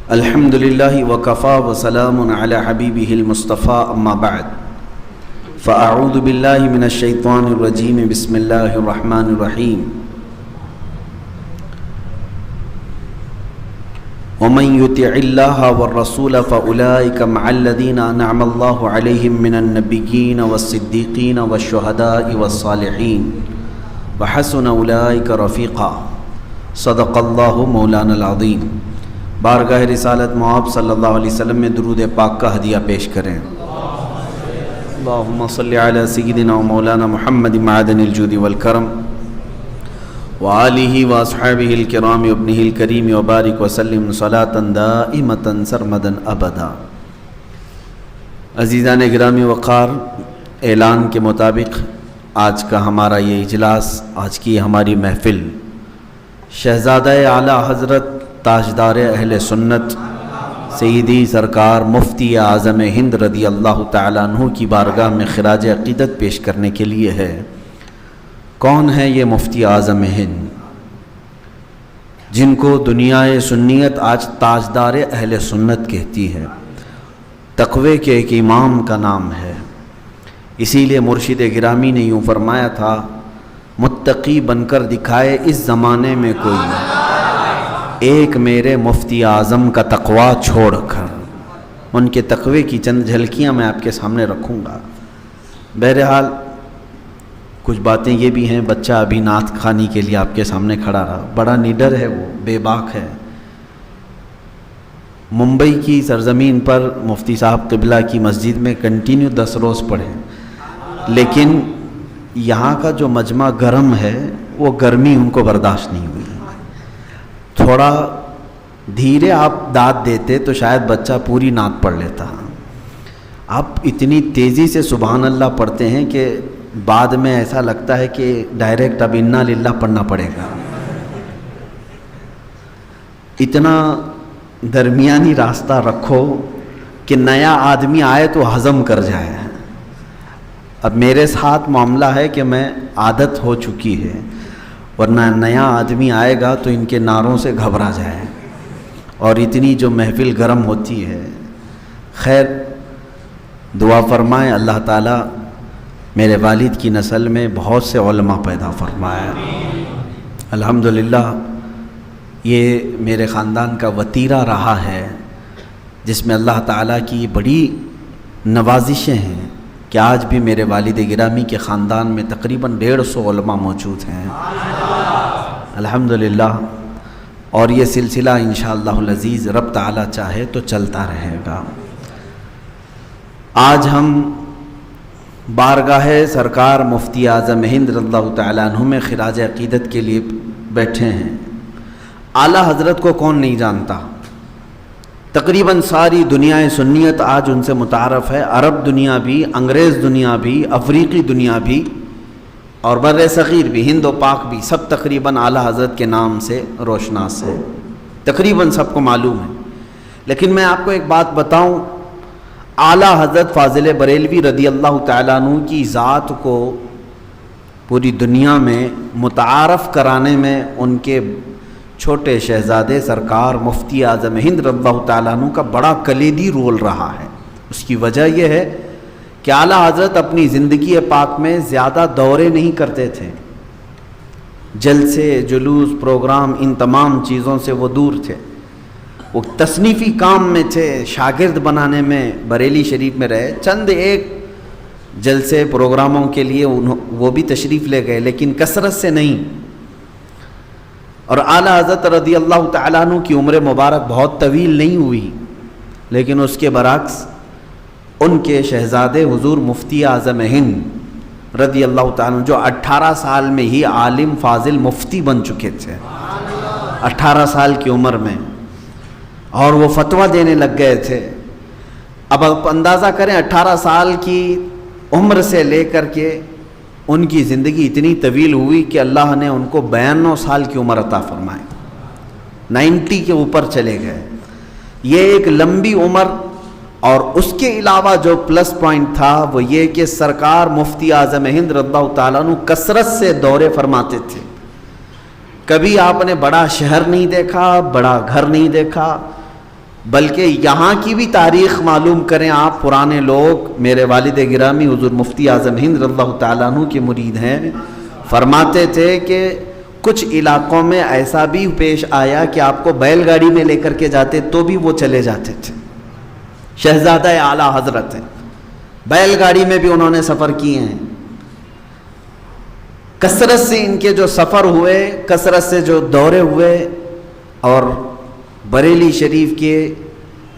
الحمد للہ وکفا وسلام علی حبیبہ المصطفیٰ اما بعد فاعوذ باللہ من الشیطان الرجیم بسم اللہ الرحمن الرحیم ومن یطع اللہ والرسول فاولئک مع الذین انعم اللہ علیہم من النبیین والصدیقین والشہداء والصالحین وحسن اولئک رفیقا صدق اللہ مولانا العظیم۔ بارگاہ رسالت مآب صلی اللہ علیہ وسلم میں درود پاک کا ہدیہ پیش کریں۔ اللہم صلی علی سیدنا و مولانا محمد معدن الجود والکرم وآلہ واصحابہ الکرام وابنہ الکریم وبارک وسلم صلاة دائمتا سرمدا ابدا۔ عزیزان گرامی وقار، اعلان کے مطابق آج کا ہمارا یہ اجلاس، آج کی ہماری محفل شہزادہ اعلیٰ حضرت تاجدار اہل سنت سیدی سرکار مفتی اعظم ہند رضی اللہ تعالیٰ عنہ کی بارگاہ میں خراج عقیدت پیش کرنے کے لیے ہے۔ کون ہے یہ مفتی اعظم ہند، جن کو دنیا سنیت آج تاجدار اہل سنت کہتی ہے؟ تقوی کے ایک امام کا نام ہے۔ اسی لیے مرشد گرامی نے یوں فرمایا تھا، متقی بن کر دکھائے اس زمانے میں کوئی، ایک میرے مفتی اعظم کا تقوی چھوڑ کر۔ ان کے تقوی کی چند جھلکیاں میں آپ کے سامنے رکھوں گا۔ بہرحال کچھ باتیں یہ بھی ہیں، بچہ ابھی نعت خوانی کے لیے آپ کے سامنے کھڑا رہا، بڑا نیڈر ہے، وہ بے باک ہے۔ ممبئی کی سرزمین پر مفتی صاحب قبلہ کی مسجد میں کنٹینیو 10 روز پڑھے، لیکن یہاں کا جو مجمع گرم ہے وہ گرمی ان کو برداشت نہیں ہوئی۔ تھوڑا دھیرے آپ داد دیتے تو شاید بچہ پوری نعت پڑھ لیتا۔ آپ اتنی تیزی سے سبحان اللہ پڑھتے ہیں کہ بعد میں ایسا لگتا ہے کہ ڈائریکٹ اب انا للہ پڑھنا پڑے گا۔ اتنا درمیانی راستہ رکھو کہ نیا آدمی آئے تو ہضم کر جائے۔ اب میرے ساتھ معاملہ ہے کہ میں عادت ہو چکی ہے، ورنہ نیا آدمی آئے گا تو ان کے نعروں سے گھبرا جائے، اور اتنی جو محفل گرم ہوتی ہے۔ خیر، دعا فرمائیں اللہ تعالیٰ میرے والد کی نسل میں بہت سے علماء پیدا فرمائے۔ الحمدللہ یہ میرے خاندان کا وتیرہ رہا ہے، جس میں اللہ تعالیٰ کی بڑی نوازشیں ہیں کہ آج بھی میرے والد گرامی کے خاندان میں تقریباً 150 علماء موجود ہیں الحمدللہ، اور یہ سلسلہ انشاءاللہ العزیز رب تعالیٰ چاہے تو چلتا رہے گا۔ آج ہم بارگاہ سرکار مفتی اعظم ہند رضی اللہ تعالیٰ عنہ میں خراج عقیدت کے لیے بیٹھے ہیں۔ اعلیٰ حضرت کو کون نہیں جانتا؟ تقریباً ساری دنیا سنیت آج ان سے متعارف ہے، عرب دنیا بھی، انگریز دنیا بھی، افریقی دنیا بھی، اور بر صغیر بھی، ہند و پاک بھی، سب تقریباً اعلیٰ حضرت کے نام سے روشناس ہے، تقریباً سب کو معلوم ہے۔ لیکن میں آپ کو ایک بات بتاؤں، اعلیٰ حضرت فاضل بریلوی رضی اللہ تعالیٰ عنہ کی ذات کو پوری دنیا میں متعارف کرانے میں ان کے چھوٹے شہزادے سرکار مفتی اعظم ہند رضی اللہ تعالیٰ عنہ کا بڑا کلیدی رول رہا ہے۔ اس کی وجہ یہ ہے کہ اعلیٰ حضرت اپنی زندگی پاک میں زیادہ دورے نہیں کرتے تھے، جلسے، جلوس، پروگرام، ان تمام چیزوں سے وہ دور تھے۔ وہ تصنیفی کام میں تھے، شاگرد بنانے میں بریلی شریف میں رہے، چند ایک جلسے پروگراموں کے لیے وہ بھی تشریف لے گئے، لیکن کثرت سے نہیں۔ اور اعلیٰ حضرت رضی اللہ تعالیٰ عنہ کی عمر مبارک بہت طویل نہیں ہوئی، لیکن اس کے برعکس ان کے شہزادے حضور مفتی اعظم ہند رضی اللہ تعالیٰ عنہ، جو 18 سال میں ہی عالم فاضل مفتی بن چکے تھے، 18 سال کی عمر میں، اور وہ فتویٰ دینے لگ گئے تھے۔ اب آپ اندازہ کریں 18 سال کی عمر سے لے کر کے ان کی زندگی اتنی طویل ہوئی کہ اللہ نے ان کو 92 سال کی عمر عطا فرمائی، 90 کے اوپر چلے گئے۔ یہ ایک لمبی عمر، اور اس کے علاوہ جو پلس پوائنٹ تھا وہ یہ کہ سرکار مفتی اعظم ہند رضی اللہ تعالیٰ عنہ کثرت سے دورے فرماتے تھے۔ کبھی آپ نے بڑا شہر نہیں دیکھا، بڑا گھر نہیں دیکھا، بلکہ یہاں کی بھی تاریخ معلوم کریں آپ. پرانے لوگ، میرے والد گرامی حضور مفتی اعظم ہند رضی اللہ تعالیٰ عنہ کے مرید ہیں، فرماتے تھے کہ کچھ علاقوں میں ایسا بھی پیش آیا کہ آپ کو بیل گاڑی میں لے کر کے جاتے تو بھی وہ چلے جاتے تھے. شہزادہ اعلیٰ حضرت ہیں، بیل گاڑی میں بھی انہوں نے سفر کیے ہیں. کثرت سے ان کے جو سفر ہوئے، کثرت سے جو دورے ہوئے، اور بریلی شریف کے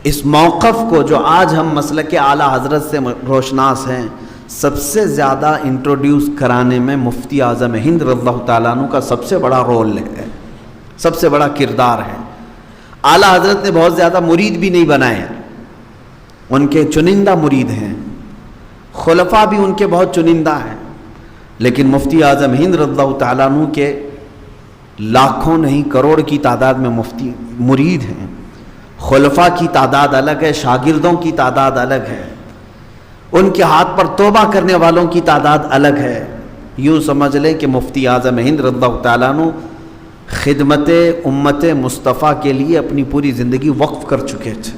اس موقف کو جو آج ہم مسلک اعلیٰ حضرت سے روشناس ہیں، سب سے زیادہ انٹروڈیوس کرانے میں مفتی اعظم ہند رضی اللہ تعالیٰ عنہ کا سب سے بڑا رول ہے، سب سے بڑا کردار ہے. اعلیٰ حضرت نے بہت زیادہ مرید بھی نہیں بنائے، ان کے چنندہ مرید ہیں، خلفاء بھی ان کے بہت چنندہ ہیں، لیکن مفتی اعظم ہند رضی اللہ تعالیٰ عنہ کے لاکھوں نہیں کروڑ کی تعداد میں مفتی مرید ہیں. خلفاء کی تعداد الگ ہے، شاگردوں کی تعداد الگ ہے، ان کے ہاتھ پر توبہ کرنے والوں کی تعداد الگ ہے. یوں سمجھ لیں کہ مفتی اعظم ہند رضی اللہ تعالیٰ عنہ خدمت امت مصطفیٰ کے لیے اپنی پوری زندگی وقف کر چکے تھے.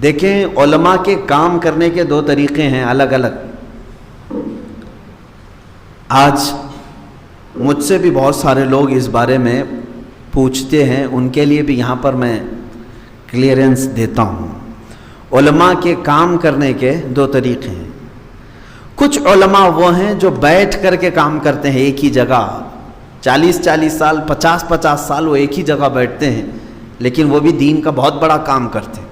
دیکھیں، علماء کے کام کرنے کے دو طریقے ہیں الگ الگ. آج مجھ سے بھی بہت سارے لوگ اس بارے میں پوچھتے ہیں، ان کے لیے بھی یہاں پر میں کلیئرنس دیتا ہوں. علماء کے کام کرنے کے دو طریقے ہیں. کچھ علماء وہ ہیں جو بیٹھ کر کے کام کرتے ہیں ایک ہی جگہ، 40 سال 50 سال وہ ایک ہی جگہ بیٹھتے ہیں، لیکن وہ بھی دین کا بہت بڑا کام کرتے ہیں.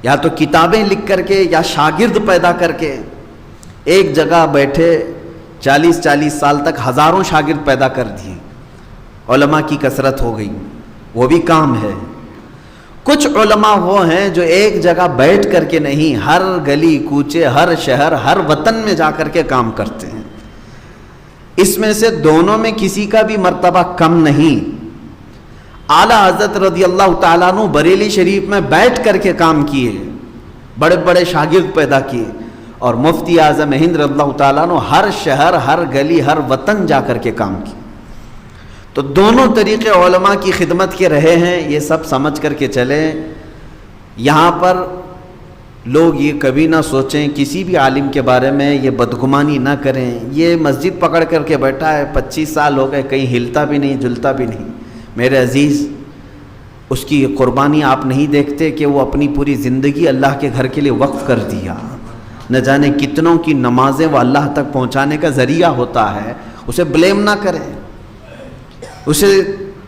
یا تو کتابیں لکھ کر کے یا شاگرد پیدا کر کے ایک جگہ بیٹھے 40 سال تک ہزاروں شاگرد پیدا کر دیے، علماء کی کثرت ہو گئی، وہ بھی کام ہے. کچھ علماء وہ ہیں جو ایک جگہ بیٹھ کر کے نہیں، ہر گلی کوچے، ہر شہر، ہر وطن میں جا کر کے کام کرتے ہیں. اس میں سے دونوں میں کسی کا بھی مرتبہ کم نہیں. اعلیٰ حضرت رضی اللہ تعالیٰ عنہ بریلی شریف میں بیٹھ کر کے کام کیے، بڑے بڑے شاگرد پیدا کیے، اور مفتی اعظم ہند رضی اللہ تعالیٰ عنہ ہر شہر، ہر گلی، ہر وطن جا کر کے کام کیے. تو دونوں طریقے علماء کی خدمت کے رہے ہیں، یہ سب سمجھ کر کے چلیں. یہاں پر لوگ یہ کبھی نہ سوچیں، کسی بھی عالم کے بارے میں یہ بدگمانی نہ کریں، یہ مسجد پکڑ کر کے بیٹھا ہے، 25 سال ہو گئے، کہیں ہلتا بھی نہیں، جلتا بھی نہیں. میرے عزیز، اس کی قربانی آپ نہیں دیکھتے کہ وہ اپنی پوری زندگی اللہ کے گھر کے لیے وقف کر دیا. نہ جانے کتنوں کی نمازیں وہ اللہ تک پہنچانے کا ذریعہ ہوتا ہے. اسے بلیم نہ کریں، اسے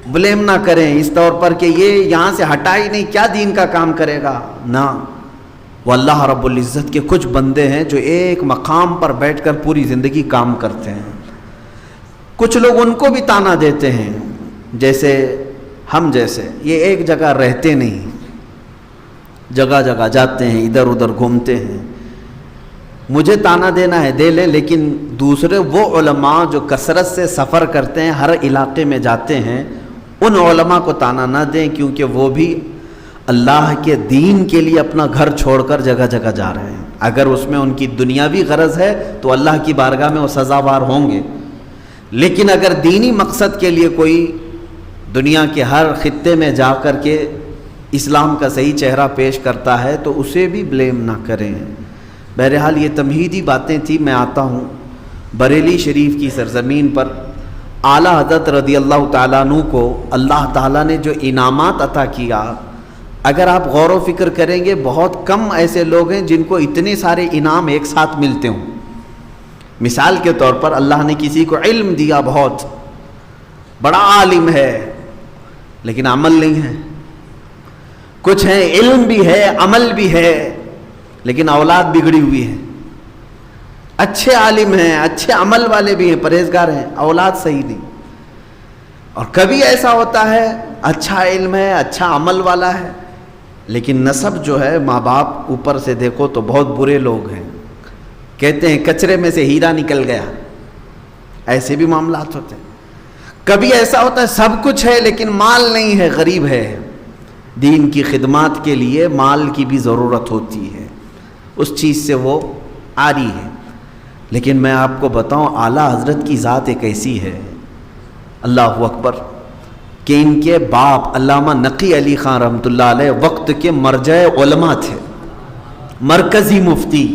بلیم نہ کریں اس طور پر کہ یہ یہاں سے ہٹا ہی نہیں، کیا دین کا کام کرے گا. نہ، وہ اللہ رب العزت کے کچھ بندے ہیں جو ایک مقام پر بیٹھ کر پوری زندگی کام کرتے ہیں. کچھ لوگ ان کو بھی تانا دیتے ہیں، جیسے ہم جیسے یہ ایک جگہ رہتے نہیں، جگہ جگہ جاتے ہیں، ادھر ادھر گھومتے ہیں. مجھے تانا دینا ہے دے لیں، لیکن دوسرے وہ علماء جو کثرت سے سفر کرتے ہیں، ہر علاقے میں جاتے ہیں، ان علماء کو تانا نہ دیں، کیونکہ وہ بھی اللہ کے دین کے لیے اپنا گھر چھوڑ کر جگہ جگہ جا رہے ہیں. اگر اس میں ان کی دنیاوی غرض ہے تو اللہ کی بارگاہ میں وہ سزاوار ہوں گے، لیکن اگر دینی مقصد کے لیے کوئی دنیا کے ہر خطے میں جا کر کے اسلام کا صحیح چہرہ پیش کرتا ہے تو اسے بھی بلیم نہ کریں. بہرحال یہ تمہیدی باتیں تھیں. میں آتا ہوں بریلی شریف کی سرزمین پر. اعلیٰ حضرت رضی اللہ تعالیٰ عنہ کو اللہ تعالیٰ نے جو انعامات عطا کیا، اگر آپ غور و فکر کریں گے بہت کم ایسے لوگ ہیں جن کو اتنے سارے انعام ایک ساتھ ملتے ہوں. مثال کے طور پر اللہ نے کسی کو علم دیا، بہت بڑا عالم ہے، لیکن عمل نہیں ہے. کچھ ہیں علم بھی ہے، عمل بھی ہے، لیکن اولاد بگڑی ہوئی ہے. اچھے عالم ہیں، اچھے عمل والے بھی ہیں، پرہیزگار ہیں، اولاد صحیح نہیں. اور کبھی ایسا ہوتا ہے اچھا علم ہے، اچھا عمل والا ہے، لیکن نسب جو ہے، ماں باپ اوپر سے دیکھو تو بہت برے لوگ ہیں. کہتے ہیں کچرے میں سے ہیرا نکل گیا، ایسے بھی معاملات ہوتے ہیں. کبھی ایسا ہوتا ہے سب کچھ ہے لیکن مال نہیں ہے، غریب ہے. دین کی خدمات کے لیے مال کی بھی ضرورت ہوتی ہے، اس چیز سے وہ عاری ہے. لیکن میں آپ کو بتاؤں اعلیٰ حضرت کی ذات ایک ایسی ہے، اللہ اکبر کہ ان کے باپ علامہ نقی علی خان رحمۃ اللہ علیہ وقت کے مرجع علماء تھے، مرکزی مفتی،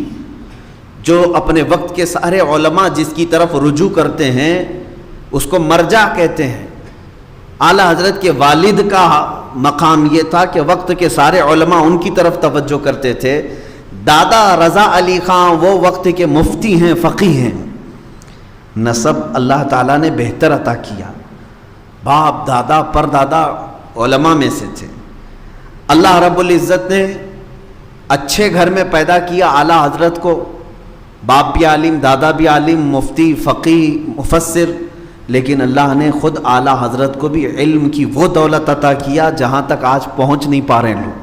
جو اپنے وقت کے سارے علماء جس کی طرف رجوع کرتے ہیں اس کو مرجع کہتے ہیں۔ اعلیٰ حضرت کے والد کا مقام یہ تھا کہ وقت کے سارے علماء ان کی طرف توجہ کرتے تھے۔ دادا رضا علی خان وہ وقت کے مفتی ہیں، فقیہ ہیں، نسب اللہ تعالیٰ نے بہتر عطا کیا، باپ دادا پر دادا علماء میں سے تھے۔ اللہ رب العزت نے اچھے گھر میں پیدا کیا اعلیٰ حضرت کو، باپ بھی عالم، دادا بھی عالم، مفتی، فقیہ، مفسر، لیکن اللہ نے خود اعلیٰ حضرت کو بھی علم کی وہ دولت عطا کیا جہاں تک آج پہنچ نہیں پا رہے لوگ۔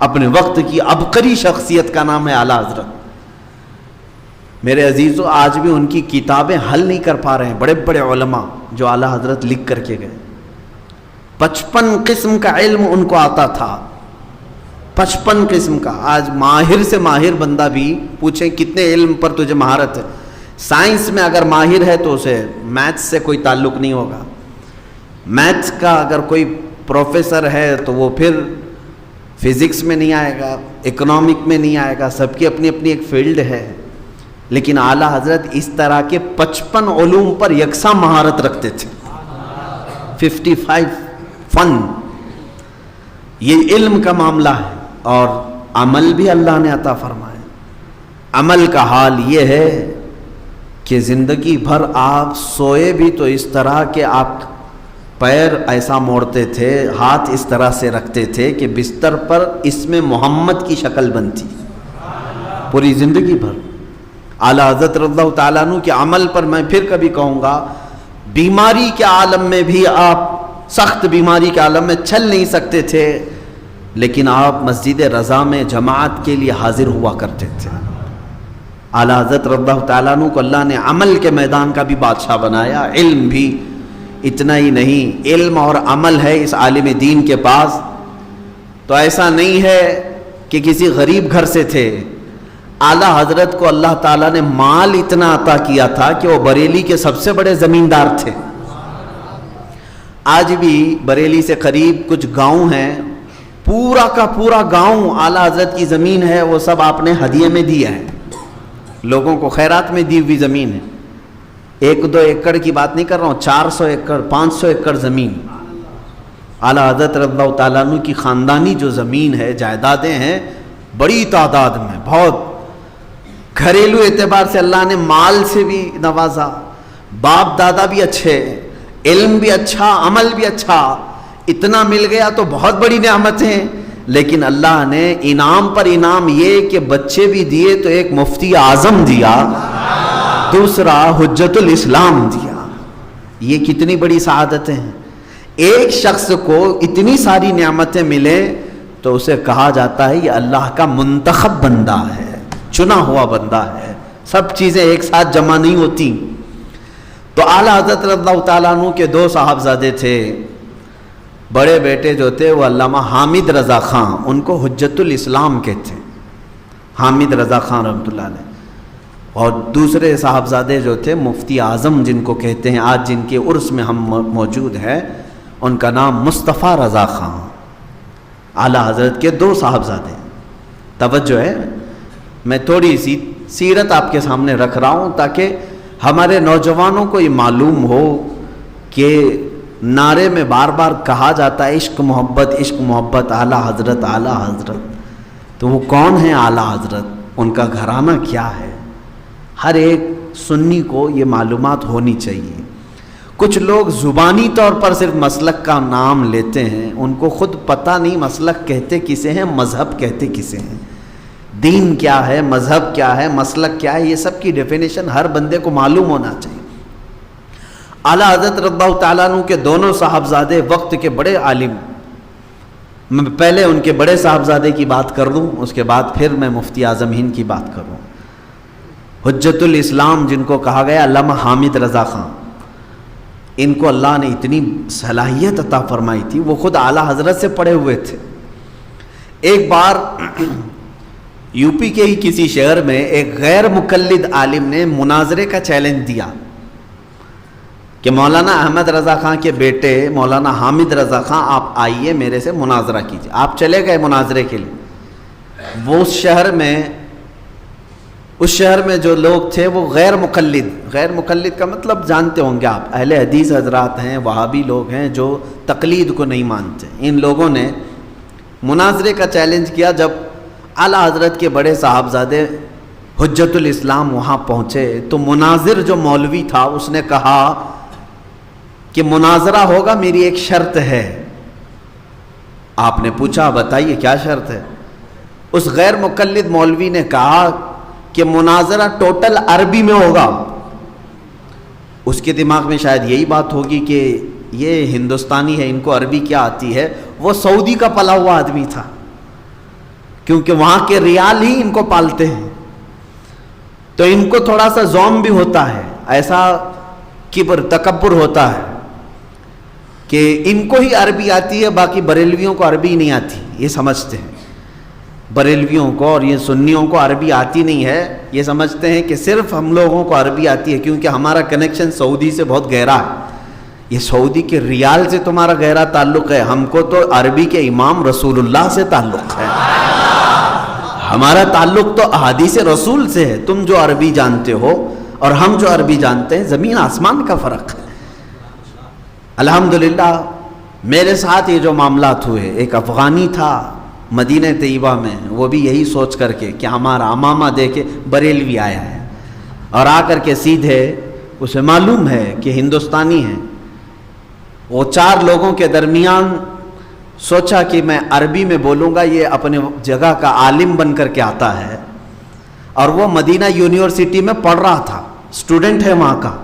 اپنے وقت کی عبقری شخصیت کا نام ہے اعلیٰ حضرت۔ میرے عزیزو، آج بھی ان کی کتابیں حل نہیں کر پا رہے ہیں بڑے بڑے علماء جو اعلیٰ حضرت لکھ کر کے گئے۔ 55 قسم کا علم ان کو آتا تھا، 55 قسم کا۔ آج ماہر سے ماہر بندہ بھی پوچھیں کتنے علم پر تجھے مہارت ہے، سائنس میں اگر ماہر ہے تو اسے میتھس سے کوئی تعلق نہیں ہوگا، میتھس کا اگر کوئی پروفیسر ہے تو وہ پھر فزکس میں نہیں آئے گا، اکنامک میں نہیں آئے گا، سب کی اپنی اپنی ایک فیلڈ ہے۔ لیکن اعلیٰ حضرت اس طرح کے 55 علوم پر یکساں مہارت رکھتے تھے، 55 فن، یہ علم کا معاملہ ہے۔ اور عمل بھی اللہ نے عطا فرمایا۔ عمل کا حال یہ ہے کہ زندگی بھر آپ سوئے بھی تو اس طرح کہ آپ پیر ایسا موڑتے تھے، ہاتھ اس طرح سے رکھتے تھے کہ بستر پر اسم محمد کی شکل بنتی پوری زندگی بھر۔ اعلیٰ حضرت رضی اللہ تعالیٰ عنہ کے عمل پر میں پھر کبھی کہوں گا، بیماری کے عالم میں بھی آپ، سخت بیماری کے عالم میں چل نہیں سکتے تھے، لیکن آپ مسجد رضا میں جماعت کے لیے حاضر ہوا کرتے تھے۔ اعلیٰ حضرت رضی اللہ تعالیٰ عنہ کو اللہ نے عمل کے میدان کا بھی بادشاہ بنایا۔ علم بھی اتنا ہی نہیں، علم اور عمل ہے اس عالم دین کے پاس تو ایسا نہیں ہے کہ کسی غریب گھر سے تھے۔ اعلیٰ حضرت کو اللہ تعالیٰ نے مال اتنا عطا کیا تھا کہ وہ بریلی کے سب سے بڑے زمیندار تھے۔ آج بھی بریلی سے قریب کچھ گاؤں ہیں، پورا کا پورا گاؤں اعلیٰ حضرت کی زمین ہے، وہ سب آپ نے ہدیے میں دیا ہے، لوگوں کو خیرات میں دی ہوئی زمین ہے۔ 1-2 ایکڑ کی بات نہیں کر رہا ہوں، 400 ایکڑ 500 ایکڑ زمین اعلیٰ حضرت رضی اللہ تعالیٰ عنہ کی خاندانی جو زمین ہے، جائیدادیں ہیں بڑی تعداد میں، بہت گھریلو اعتبار سے اللہ نے مال سے بھی نوازا، باپ دادا بھی اچھے، علم بھی اچھا، عمل بھی اچھا، اتنا مل گیا تو بہت بڑی نعمت ہے۔ لیکن اللہ نے انعام پر انعام یہ کہ بچے بھی دیے تو ایک مفتی اعظم دیا، دوسرا حجت الاسلام دیا۔ یہ کتنی بڑی سعادتیں ہیں۔ ایک شخص کو اتنی ساری نعمتیں ملے تو اسے کہا جاتا ہے یہ اللہ کا منتخب بندہ ہے، چنا ہوا بندہ ہے۔ سب چیزیں ایک ساتھ جمع نہیں ہوتی۔ تو اعلیٰ حضرت رضی اللہ تعالیٰ عنہ کے 2 صاحبزادے تھے، بڑے بیٹے جو تھے وہ علامہ حامد رضا خان، ان کو حجت الاسلام کہتے ہیں، حامد رضا خان رحمۃ اللہ علیہ، اور دوسرے صاحبزادے جو تھے مفتی اعظم جن کو کہتے ہیں، آج جن کے عرس میں ہم موجود ہیں، ان کا نام مصطفیٰ رضا خان۔ اعلیٰ حضرت کے 2 صاحبزادے۔ توجہ ہے، میں تھوڑی سی سیرت آپ کے سامنے رکھ رہا ہوں تاکہ ہمارے نوجوانوں کو یہ معلوم ہو کہ نعرے میں بار بار کہا جاتا ہے عشق محبت، عشق محبت، اعلیٰ حضرت، اعلیٰ حضرت، تو وہ کون ہیں اعلیٰ حضرت، ان کا گھرانہ کیا ہے؟ ہر ایک سنی کو یہ معلومات ہونی چاہیے۔ کچھ لوگ زبانی طور پر صرف مسلک کا نام لیتے ہیں، ان کو خود پتہ نہیں مسلک کہتے کسے ہیں، مذہب کہتے کسے ہیں، دین کیا ہے، مذہب کیا ہے، مسلک کیا ہے، یہ سب کی ڈیفینیشن ہر بندے کو معلوم ہونا چاہیے۔ اعلیٰ حضرت رضی اللہ تعالیٰ عنہ کے دونوں صاحبزادے وقت کے بڑے عالم، میں پہلے ان کے بڑے صاحبزادے کی بات کر دوں، اس کے بعد پھر میں مفتی اعظم ہند کی بات کروں۔ حجت الاسلام جن کو کہا گیا علامہ حامد رضا خان، ان کو اللہ نے اتنی صلاحیت عطا فرمائی تھی، وہ خود اعلیٰ حضرت سے پڑھے ہوئے تھے۔ ایک بار یو پی کے ہی کسی شہر میں ایک غیر مقلد عالم نے مناظرے کا چیلنج دیا کہ مولانا احمد رضا خان کے بیٹے مولانا حامد رضا خان آپ آئیے میرے سے مناظرہ کیجیے. آپ چلے گئے مناظرے کے لیے. وہ اس شہر میں جو لوگ تھے وہ غیر مقلد کا مطلب جانتے ہوں گے آپ, اہل حدیث حضرات ہیں, وہابی لوگ ہیں جو تقلید کو نہیں مانتے. ان لوگوں نے مناظرے کا چیلنج کیا. جب اعلیٰ حضرت کے بڑے صاحبزادے حجت الاسلام وہاں پہنچے تو مناظر جو مولوی تھا اس نے کہا کہ مناظرہ ہوگا, میری ایک شرط ہے. آپ نے پوچھا بتائیے کیا شرط ہے؟ اس غیر مقلد مولوی نے کہا کہ مناظرہ ٹوٹل عربی میں ہوگا. اس کے دماغ میں شاید یہی بات ہوگی کہ یہ ہندوستانی ہے, ان کو عربی کیا آتی ہے. وہ سعودی کا پلا ہوا آدمی تھا, کیونکہ وہاں کے ریال ہی ان کو پالتے ہیں, تو ان کو تھوڑا سا زوم بھی ہوتا ہے, ایسا کبر تکبر ہوتا ہے کہ ان کو ہی عربی آتی ہے, باقی بریلویوں کو عربی نہیں آتی. یہ سمجھتے ہیں بریلویوں کو اور یہ سنیوں کو عربی آتی نہیں ہے. یہ سمجھتے ہیں کہ صرف ہم لوگوں کو عربی آتی ہے کیونکہ ہمارا کنیکشن سعودی سے بہت گہرا ہے. یہ سعودی کے ریال سے تمہارا گہرا تعلق ہے, ہم کو تو عربی کے امام رسول اللہ سے تعلق ہے. ہمارا تعلق تو احادیث رسول سے ہے. تم جو عربی جانتے ہو اور ہم جو عربی جانتے ہیں زمین آسمان کا فرق ہے. الحمدللہ میرے ساتھ یہ جو معاملات ہوئے, ایک افغانی تھا مدینہ طیبہ میں, وہ بھی یہی سوچ کر کے کہ ہمارا امامہ دے کے بریلوی آیا ہے, اور آ کر کے سیدھے اسے معلوم ہے کہ ہندوستانی ہے. وہ 4 لوگوں کے درمیان سوچا کہ میں عربی میں بولوں گا, یہ اپنے جگہ کا عالم بن کر کے آتا ہے, اور وہ مدینہ یونیورسٹی میں پڑھ رہا تھا, اسٹوڈنٹ ہے وہاں کا,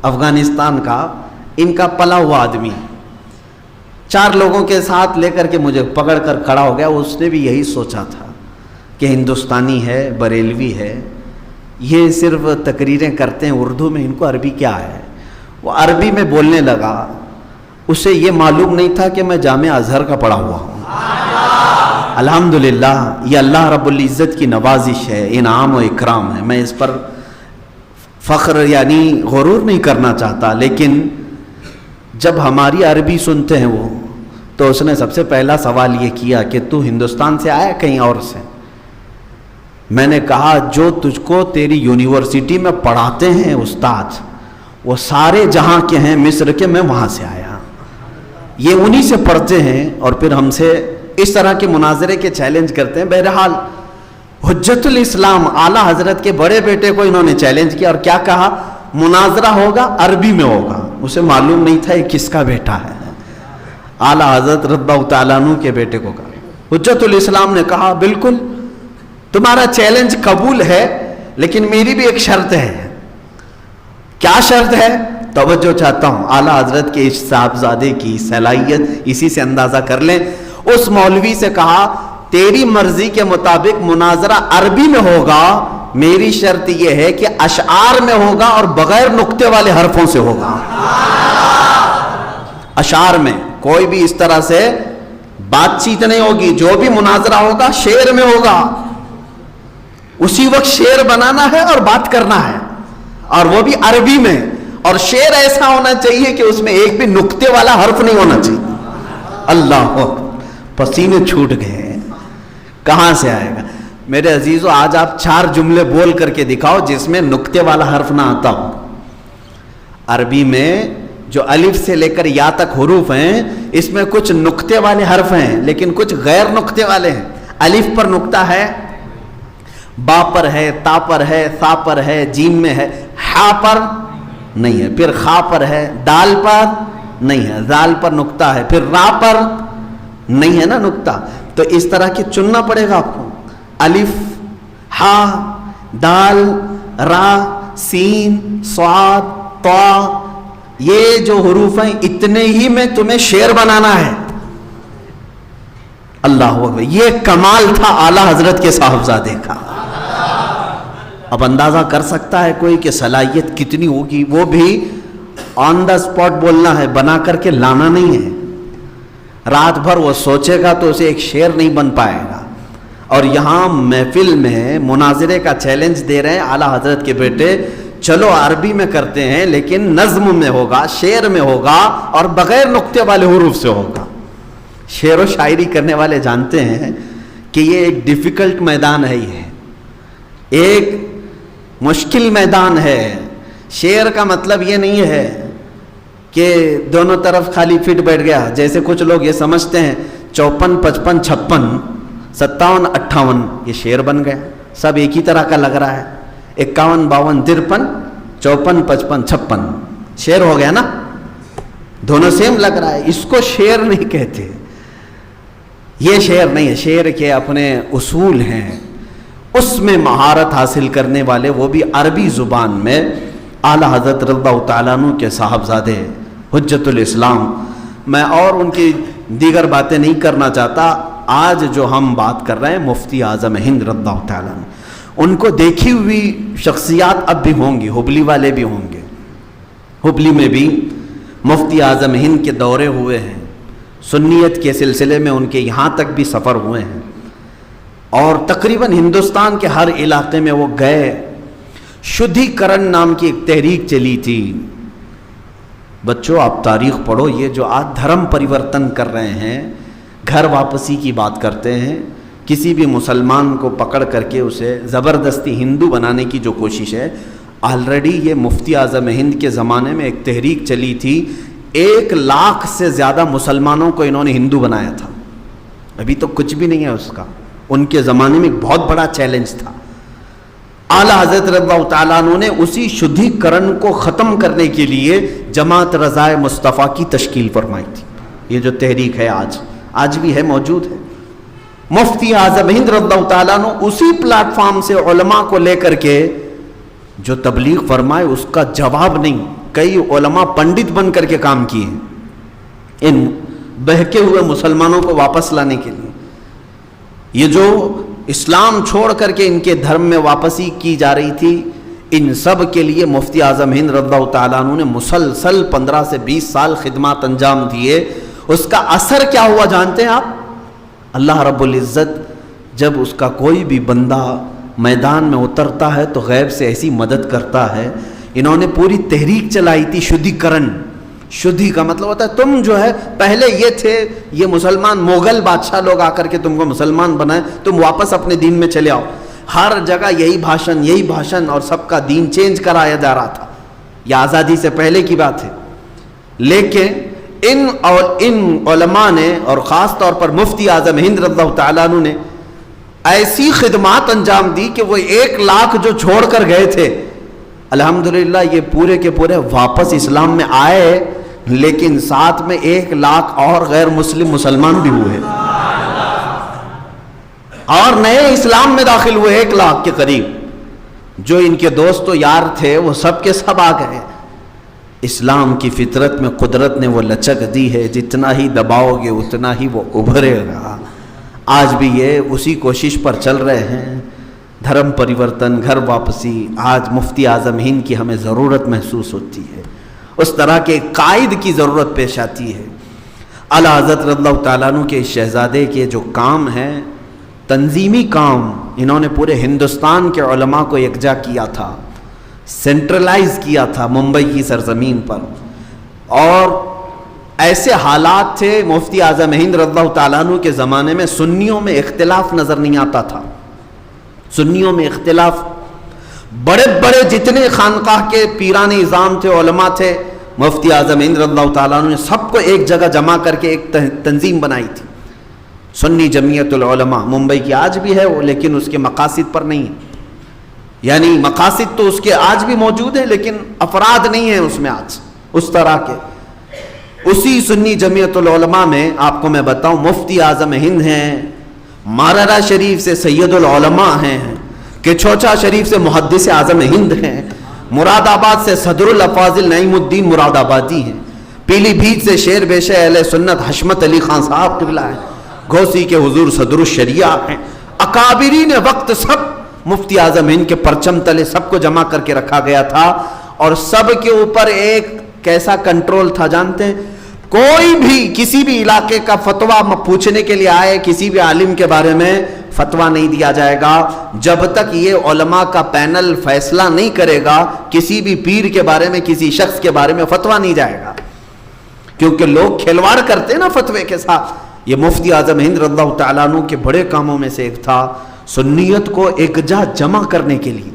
افغانستان کا, ان کا پلا ہوا آدمی. 4 لوگوں کے ساتھ لے کر کے مجھے پکڑ کر کھڑا ہو گیا. اس نے بھی یہی سوچا تھا کہ ہندوستانی ہے, بریلوی ہے, یہ صرف تقریریں کرتے ہیں اردو میں, ان کو عربی کیا ہے. وہ عربی میں بولنے لگا. اسے یہ معلوم نہیں تھا کہ میں جامعہ ازہر کا پڑھا ہوا ہوں. الحمدللہ یہ اللہ رب العزت کی نوازش ہے, انعام و اکرام ہے. میں اس پر فخر یعنی غرور نہیں کرنا چاہتا, لیکن جب ہماری عربی سنتے ہیں وہ, تو اس نے سب سے پہلا سوال یہ کیا کہ تو ہندوستان سے آیا کہیں اور سے؟ میں نے کہا جو تجھ کو تیری یونیورسٹی میں پڑھاتے ہیں استاد, وہ سارے جہاں کے ہیں, مصر کے, میں وہاں سے آیا. یہ انہی سے پڑھتے ہیں اور پھر ہم سے اس طرح کے مناظرے کے چیلنج کرتے ہیں. بہرحال حجت الاسلام اعلیٰ حضرت کے بڑے بیٹے کو انہوں نے چیلنج کیا, اور کیا کہا؟ مناظرہ ہوگا عربی میں ہوگا. اسے معلوم نہیں تھا یہ کس کا بیٹا ہے. اعلیٰ حضرت رضی اللہ تعالیٰ عنہ کے بیٹے کو کہا. حجت الاسلام نے کہا بالکل تمہارا چیلنج قبول ہے, لیکن میری بھی ایک شرط ہے. کیا شرط ہے؟ توجہ چاہتا ہوں, اعلیٰ حضرت کے اس صاحبزادے کی صلاحیت اسی سے اندازہ کر لیں. اس مولوی سے کہا تیری مرضی کے مطابق مناظرہ عربی میں ہوگا, میری شرط یہ ہے کہ اشعار میں ہوگا اور بغیر نقطے والے حرفوں سے ہوگا. اشعار میں کوئی بھی اس طرح سے بات چیت نہیں ہوگی. جو بھی مناظرہ ہوگا شعر میں ہوگا, اسی وقت شعر بنانا ہے اور بات کرنا ہے, اور وہ بھی عربی میں. اور شعر ایسا ہونا چاہیے کہ اس میں ایک بھی نقطے والا حرف نہیں ہونا چاہیے. اللہ پسینے چھوٹ گئے. کہاں سے آئے گا میرے عزیزو؟ آج آپ 4 جملے بول کر کے دکھاؤ جس میں نقطے والا حرف نہ آتا ہو. عربی میں جو الف سے لے کر یا تک حروف ہیں, اس میں کچھ نقطے والے حرف ہیں لیکن کچھ غیر نقطے والے ہیں. الف پر نقطہ ہے, با پر ہے, تا پر ہے, سا پر ہے, جیم میں ہے, ہا پر نہیں ہے, پھر خا پر ہے, دال پر نہیں ہے, زال پر نقطہ ہے, پھر را پر نہیں ہے نا نقطہ. تو اس طرح کی چننا پڑے گا آپ کو. الف, ہا, دال, را, سین, صاد, طا, یہ جو حروف ہیں اتنے ہی میں تمہیں شعر بنانا ہے. اللہ اکبر. یہ کمال تھا اعلیٰ حضرت کے صاحبزادے کا. اب اندازہ کر سکتا ہے کوئی کہ صلاحیت کتنی ہوگی. وہ بھی آن دا اسپاٹ بولنا ہے, بنا کر کے لانا نہیں ہے. رات بھر وہ سوچے گا تو اسے ایک شعر نہیں بن پائے گا. اور یہاں محفل میں مناظرے کا چیلنج دے رہے ہیں اعلیٰ حضرت کے بیٹے چلو عربی میں کرتے ہیں لیکن نظم میں ہوگا، شعر میں ہوگا اور بغیر نقطے والے حروف سے ہوگا۔ شعر و شاعری کرنے والے جانتے ہیں کہ یہ ایک ڈیفیکلٹ میدان ہے، یہ ایک مشکل میدان ہے۔ شعر کا مطلب یہ نہیں ہے کہ دونوں طرف خالی فٹ بیٹھ گیا، جیسے کچھ لوگ یہ سمجھتے ہیں 54 55 56 57 58 یہ شعر بن گیا، سب ایک ہی طرح کا لگ رہا ہے۔ 51 52 53 54 55 56 شعر ہو گیا نا، دونوں سیم لگ رہا ہے، اس کو شعر نہیں کہتے۔ یہ شعر نہیں ہے، شعر کے اپنے اصول ہیں، اس میں مہارت حاصل کرنے والے وہ بھی عربی زبان میں اعلیٰ حضرت رضی اللہ تعالیٰ عنہ کے صاحبزادے حجت الاسلام۔ میں اور ان کی دیگر باتیں نہیں کرنا چاہتا، آج جو ہم بات کر رہے ہیں مفتی اعظم ہند رضی اللہ تعالیٰ عنہ، ان کو دیکھی ہوئی شخصیات اب بھی ہوں گی، ہبلی والے بھی ہوں گے، ہبلی میں بھی مفتی اعظم ہند کے دورے ہوئے ہیں، سنیت کے سلسلے میں ان کے یہاں تک بھی سفر ہوئے ہیں، اور تقریباً ہندوستان کے ہر علاقے میں وہ گئے۔ شدھی کرن نام کی ایک تحریک چلی تھی، بچوں آپ تاریخ پڑھو، یہ جو آج دھرم پریورتن کر رہے ہیں، گھر واپسی کی بات کرتے ہیں، کسی بھی مسلمان کو پکڑ کر کے اسے زبردستی ہندو بنانے کی جو کوشش ہے، آلریڈی یہ مفتی اعظم ہند کے زمانے میں ایک تحریک چلی تھی، 1 لاکھ سے زیادہ مسلمانوں کو انہوں نے ہندو بنایا تھا۔ ابھی تو کچھ بھی نہیں ہے اس کا، ان کے زمانے میں ایک بہت بڑا چیلنج تھا۔ اعلیٰ حضرت رضی اللہ تعالیٰ عنہ نے اسی شدھی کرن کو ختم کرنے کے لیے جماعت رضائے مصطفیٰ کی تشکیل فرمائی تھی۔ یہ جو تحریک ہے آج بھی ہے، موجود ہے۔ مفتی اعظم ہند رضی اللہ تعالیٰ عنہ اسی پلیٹ فارم سے علماء کو لے کر کے جو تبلیغ فرمائے، اس کا جواب نہیں، کئی علماء پنڈت بن کر کے کام کیے ہیں ان بہکے ہوئے مسلمانوں کو واپس لانے کے لیے۔ یہ جو اسلام چھوڑ کر کے ان کے دھرم میں واپسی کی جا رہی تھی، ان سب کے لیے مفتی اعظم ہند رضی اللہ تعالیٰ عنہ نے مسلسل 15 سے 20 سال خدمات انجام دیے۔ اس کا اثر کیا ہوا جانتے ہیں آپ؟ اللہ رب العزت جب اس کا کوئی بھی بندہ میدان میں اترتا ہے تو غیب سے ایسی مدد کرتا ہے۔ انہوں نے پوری تحریک چلائی تھی شدھی کرن۔ شدھی کا مطلب ہوتا ہے تم جو ہے پہلے یہ تھے، یہ مسلمان مغل بادشاہ لوگ آ کر کے تم کو مسلمان بنائے، تم واپس اپنے دین میں چلے آؤ۔ ہر جگہ یہی بھاشن اور سب کا دین چینج کرایا جا رہا تھا، یہ آزادی سے پہلے کی بات ہے۔ لیکن ان علماء نے، اور خاص طور پر مفتی اعظم ہند رضی اللہ تعالیٰ عنہ نے ایسی خدمات انجام دی کہ وہ 1 لاکھ جو چھوڑ کر گئے تھے، الحمدللہ یہ پورے کے پورے واپس اسلام میں آئے، لیکن ساتھ میں 1 لاکھ اور غیر مسلمان بھی ہوئے اور نئے اسلام میں داخل ہوئے 1 لاکھ کے قریب۔ جو ان کے دوست و یار تھے وہ سب کے سب آ گئے۔ اسلام کی فطرت میں قدرت نے وہ لچک دی ہے، جتنا ہی دباؤ گے اتنا ہی وہ ابھرے گا۔ آج بھی یہ اسی کوشش پر چل رہے ہیں، دھرم پریورتن، گھر واپسی۔ آج مفتی اعظم ہند کی ہمیں ضرورت محسوس ہوتی ہے، اس طرح کے قائد کی ضرورت پیش آتی ہے۔ اعلیٰ حضرت رضی اللہ تعالیٰ عنہ کے شہزادے کے جو کام ہیں، تنظیمی کام، انہوں نے پورے ہندوستان کے علماء کو یکجا کیا تھا، سینٹرلائز کیا تھا ممبئی کی سرزمین پر۔ اور ایسے حالات تھے مفتی اعظم ہند رضی اللہ تعالیٰ عنہ کے زمانے میں، سنیوں میں اختلاف نظر نہیں آتا تھا، سنیوں میں اختلاف، بڑے بڑے جتنے خانقاہ کے پیران نظام تھے، علماء تھے، مفتی اعظم ہند رضی اللہ تعالیٰ عنہ نے سب کو ایک جگہ جمع کر کے ایک تنظیم بنائی تھی، سنی جمعیت العلماء۔ ممبئی کی آج بھی ہے وہ، لیکن اس کے مقاصد پر نہیں ہے، یعنی مقاصد تو اس کے آج بھی موجود ہیں لیکن افراد نہیں ہیں اس میں آج اس طرح کے۔ اسی سنی جمعیت العلماء میں آپ کو میں بتاؤں، مفتی اعظم ہند ہیں، ماررہ شریف سے سید العلماء ہیں، کچھوچا شریف سے محدث اعظم ہند ہیں، مراد آباد سے صدر الافاضل نعیم الدین مراد آبادی ہیں، پیلی بھیت سے شیر بیشہ اہل سنت حشمت علی خان صاحب قبلہ ہیں، گھوسی کے حضور صدر الشریعہ ہیں، اکابرین وقت سب مفتی اعظم ہند کے پرچم تلے سب کو جمع کر کے رکھا گیا تھا۔ اور سب کے اوپر ایک کیسا کنٹرول تھا جانتے ہیں؟ کوئی بھی کسی بھی علاقے کا فتویٰ پوچھنے کے لیے آئے کسی بھی عالم کے بارے میں، فتویٰ نہیں دیا جائے گا جب تک یہ علماء کا پینل فیصلہ نہیں کرے گا. کسی بھی پیر کے بارے میں کسی شخص کے بارے میں فتویٰ نہیں جائے گا, کیونکہ لوگ کھلواڑ کرتے ہیں نا فتوے کے ساتھ. یہ مفتی اعظم ہند رضی اللہ تعالیٰ عنہ کے بڑے کاموں میں سے ایک تھا, سنیت کو ایک جا جمع کرنے کے لیے,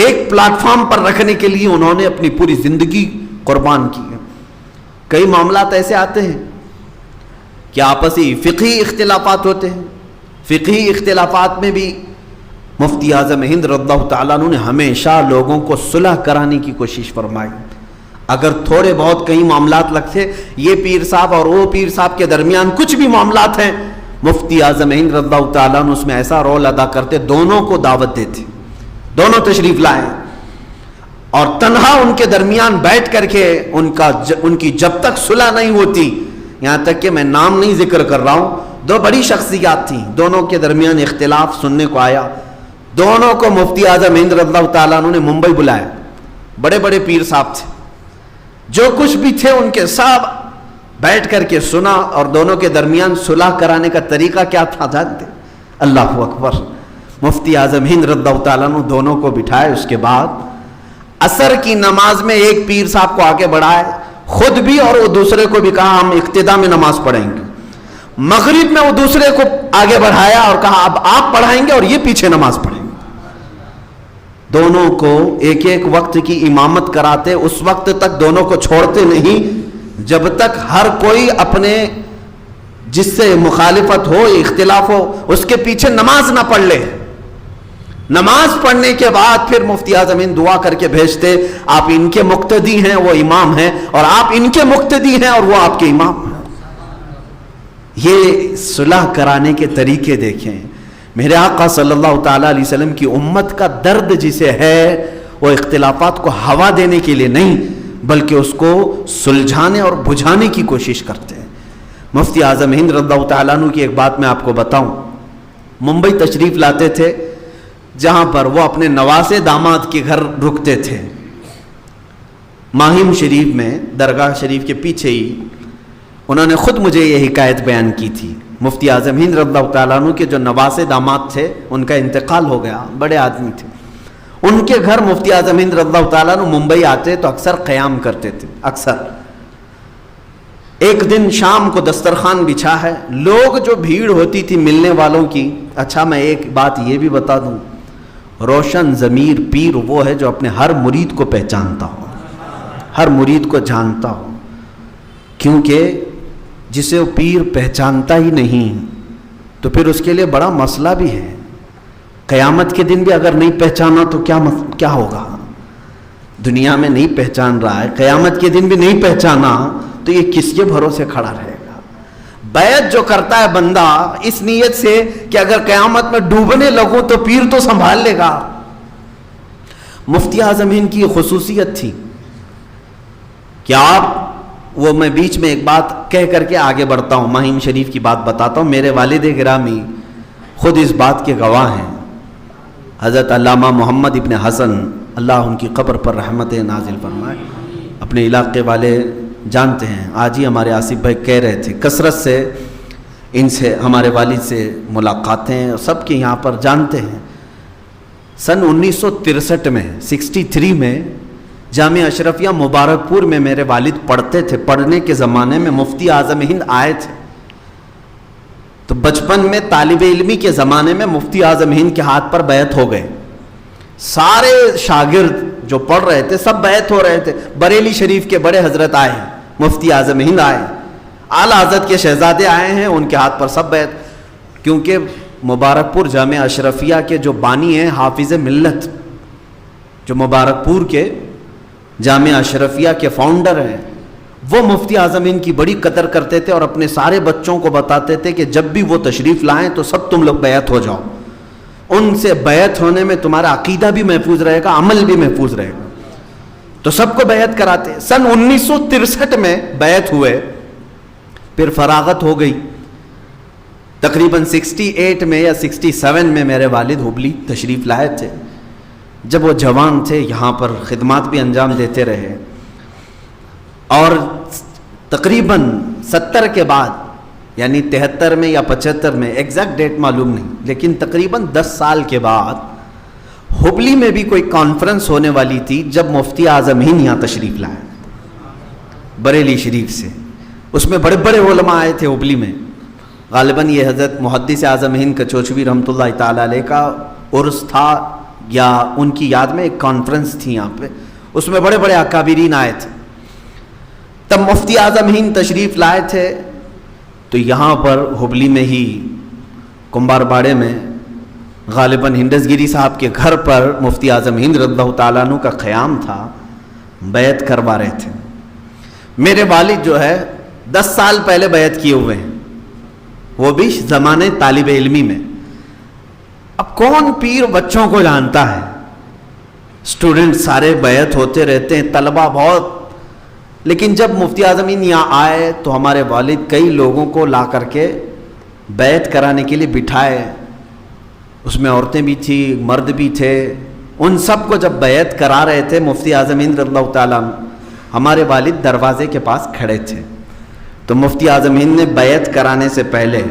ایک پلیٹ فارم پر رکھنے کے لیے انہوں نے اپنی پوری زندگی قربان کی ہے. کئی معاملات ایسے آتے ہیں کہ آپسی فقہی اختلافات ہوتے ہیں, فقہی اختلافات میں بھی مفتی اعظم ہند رضی اللہ تعالیٰ عنہ نے ہمیشہ لوگوں کو صلح کرانے کی کوشش فرمائی. اگر تھوڑے بہت کئی معاملات لگتے, یہ پیر صاحب اور وہ پیر صاحب کے درمیان کچھ بھی معاملات ہیں, مفتی اعظم ہند رضی اللہ تعالیٰ عنہ اس میں ایسا رول ادا کرتے, دونوں کو دعوت دیتے, دونوں تشریف لائیں, اور تنہا ان کے درمیان بیٹھ کر کے ان کی جب تک صلح نہیں ہوتی, یہاں تک کہ میں نام نہیں ذکر کر رہا ہوں, دو بڑی شخصیات تھیں, دونوں کے درمیان اختلاف سننے کو آیا, دونوں کو مفتی اعظم ہند رضی اللہ تعالیٰ عنہ نے ممبئی بلایا. بڑے بڑے پیر صاحب تھے, جو کچھ بھی تھے ان کے سب بیٹھ کر کے سنا, اور دونوں کے درمیان صلح کرانے کا طریقہ کیا تھا جانتے؟ اللہ اکبر. مفتی اعظم ہند رضی اللہ تعالیٰ عنہ دونوں کو بٹھائے, اس کے بعد عصر کی نماز میں ایک پیر صاحب کو آگے بڑھائے, خود بھی اور وہ دوسرے کو بھی کہا ہم اقتدا میں نماز پڑھیں گے. مغرب میں وہ دوسرے کو آگے بڑھایا اور کہا اب آپ پڑھائیں گے اور یہ پیچھے نماز پڑھیں گے. دونوں کو ایک ایک وقت کی امامت کراتے, اس وقت تک دونوں کو چھوڑتے نہیں جب تک ہر کوئی اپنے جس سے مخالفت ہو, اختلاف ہو, اس کے پیچھے نماز نہ پڑھ لے. نماز پڑھنے کے بعد پھر مفتی اعظم ہند دعا کر کے بھیجتے, آپ ان کے مقتدی ہیں وہ امام ہیں, اور آپ ان کے مقتدی ہیں اور وہ آپ کے امام ہیں. یہ صلح کرانے کے طریقے دیکھیں. میرے آقا صلی اللہ تعالیٰ علیہ وسلم کی امت کا درد جسے ہے, وہ اختلافات کو ہوا دینے کے لیے نہیں بلکہ اس کو سلجھانے اور بجھانے کی کوشش کرتے ہیں. مفتی اعظم ہند رضی اللہ تعالیٰ عنہ کی ایک بات میں آپ کو بتاؤں. ممبئی تشریف لاتے تھے جہاں پر وہ اپنے نواسے داماد کے گھر رکتے تھے, ماہم شریف میں, درگاہ شریف کے پیچھے ہی. انہوں نے خود مجھے یہ حکایت بیان کی تھی. مفتی اعظم ہند رضی اللہ تعالیٰ عنہ کے جو نواسے داماد تھے ان کا انتقال ہو گیا, بڑے آدمی تھے. ان کے گھر مفتی اعظم ہند رضی اللہ تعالیٰ عنہ ممبئی آتے تو اکثر قیام کرتے تھے. اکثر ایک دن شام کو دسترخوان بچھا ہے, لوگ جو بھیڑ ہوتی تھی ملنے والوں کی. اچھا میں ایک بات یہ بھی بتا دوں, روشن ضمیر پیر وہ ہے جو اپنے ہر مرید کو پہچانتا ہو, ہر مرید کو جانتا ہو. کیونکہ جسے وہ پیر پہچانتا ہی نہیں تو پھر اس کے لیے بڑا مسئلہ بھی ہے. قیامت کے دن بھی اگر نہیں پہچانا تو کیا ہوگا؟ دنیا میں نہیں پہچان رہا ہے, قیامت کے دن بھی نہیں پہچانا تو یہ کس کے بھروسے کھڑا رہے گا؟ بیعت جو کرتا ہے بندہ اس نیت سے کہ اگر قیامت میں ڈوبنے لگوں تو پیر تو سنبھال لے گا. مفتی اعظم ہند کی خصوصیت تھی کہ آپ, وہ میں بیچ میں ایک بات کہہ کر کے آگے بڑھتا ہوں, ماہم شریف کی بات بتاتا ہوں. میرے والد گرامی خود اس بات کے گواہ ہیں. حضرت علامہ محمد ابن حسن, اللہ ان کی قبر پر رحمت نازل فرمائے, اپنے علاقے والے جانتے ہیں. آج ہی ہمارے آصف بھائی کہہ رہے تھے کثرت سے ان سے ہمارے والد سے ملاقاتیں, سب کے یہاں پر جانتے ہیں. سن 1963 میں 63 میں جامعہ اشرفیہ مبارک پور میں میرے والد پڑھتے تھے. پڑھنے کے زمانے میں مفتی اعظم ہند آئے تھے, تو بچپن میں طالب علمی کے زمانے میں مفتی اعظم ہند کے ہاتھ پر بیعت ہو گئے. سارے شاگرد جو پڑھ رہے تھے سب بیعت ہو رہے تھے. بریلی شریف کے بڑے حضرت آئے, مفتی اعظم ہند آئے, اعلیٰ حضرت کے شہزادے آئے ہیں, ان کے ہاتھ پر سب بیعت. کیونکہ مبارک پور جامعہ اشرفیہ کے جو بانی ہیں حافظ ملت, جو مبارک پور کے جامعہ اشرفیہ کے فاؤنڈر ہیں, وہ مفتی اعظم ہند کی بڑی قدر کرتے تھے اور اپنے سارے بچوں کو بتاتے تھے کہ جب بھی وہ تشریف لائیں تو سب تم لوگ بیعت ہو جاؤ. ان سے بیعت ہونے میں تمہارا عقیدہ بھی محفوظ رہے گا, عمل بھی محفوظ رہے گا. تو سب کو بیعت کراتے. سن 1963 میں بیعت ہوئے, پھر فراغت ہو گئی. تقریباً 68 میں یا 67 میں میرے والد ہبلی تشریف لائے تھے. جب وہ جوان تھے یہاں پر خدمات بھی انجام دیتے رہے, اور تقریباً 70 کے بعد یعنی 73 میں یا 75 میں، ایگزیکٹ ڈیٹ معلوم نہیں، لیکن تقریباً 10 سال کے بعد ہبلی میں بھی کوئی کانفرنس ہونے والی تھی جب مفتی اعظم ہند یہاں تشریف لائے بریلی شریف سے. اس میں بڑے بڑے علماء آئے تھے ہبلی میں. غالباً یہ حضرت محدث اعظم ہند کچوچوی رحمۃ اللہ تعالیٰ علیہ کا عرس تھا یا ان کی یاد میں ایک کانفرنس تھی یہاں پہ. اس میں بڑے بڑے اکابرین آئے تھے. تب مفتی اعظم ہند تشریف لائے تھے تو یہاں پر ہبلی میں ہی کمبار باڑے میں غالباً ہندس گیری صاحب کے گھر پر مفتی اعظم ہند رضی اللہ تعالیٰ عنہ کا قیام تھا. بیعت کروا رہے تھے. میرے والد جو ہے 10 سال پہلے بیعت کیے ہوئے ہیں، وہ بھی زمانے طالب علمی میں. اب کون پیر بچوں کو جانتا ہے، اسٹوڈنٹ سارے بیعت ہوتے رہتے ہیں، طلبہ بہت. لیکن جب مفتی اعظم ہند یہاں آئے تو ہمارے والد کئی لوگوں کو لا کر کے بیعت کرانے کے لیے بٹھائے. اس میں عورتیں بھی تھی، مرد بھی تھے. ان سب کو جب بیعت کرا رہے تھے مفتی اعظم ہند رضی اللہ تعالیٰ عنہ، ہمارے والد دروازے کے پاس کھڑے تھے. تو مفتی اعظم ہند نے بیعت کرانے سے پہلے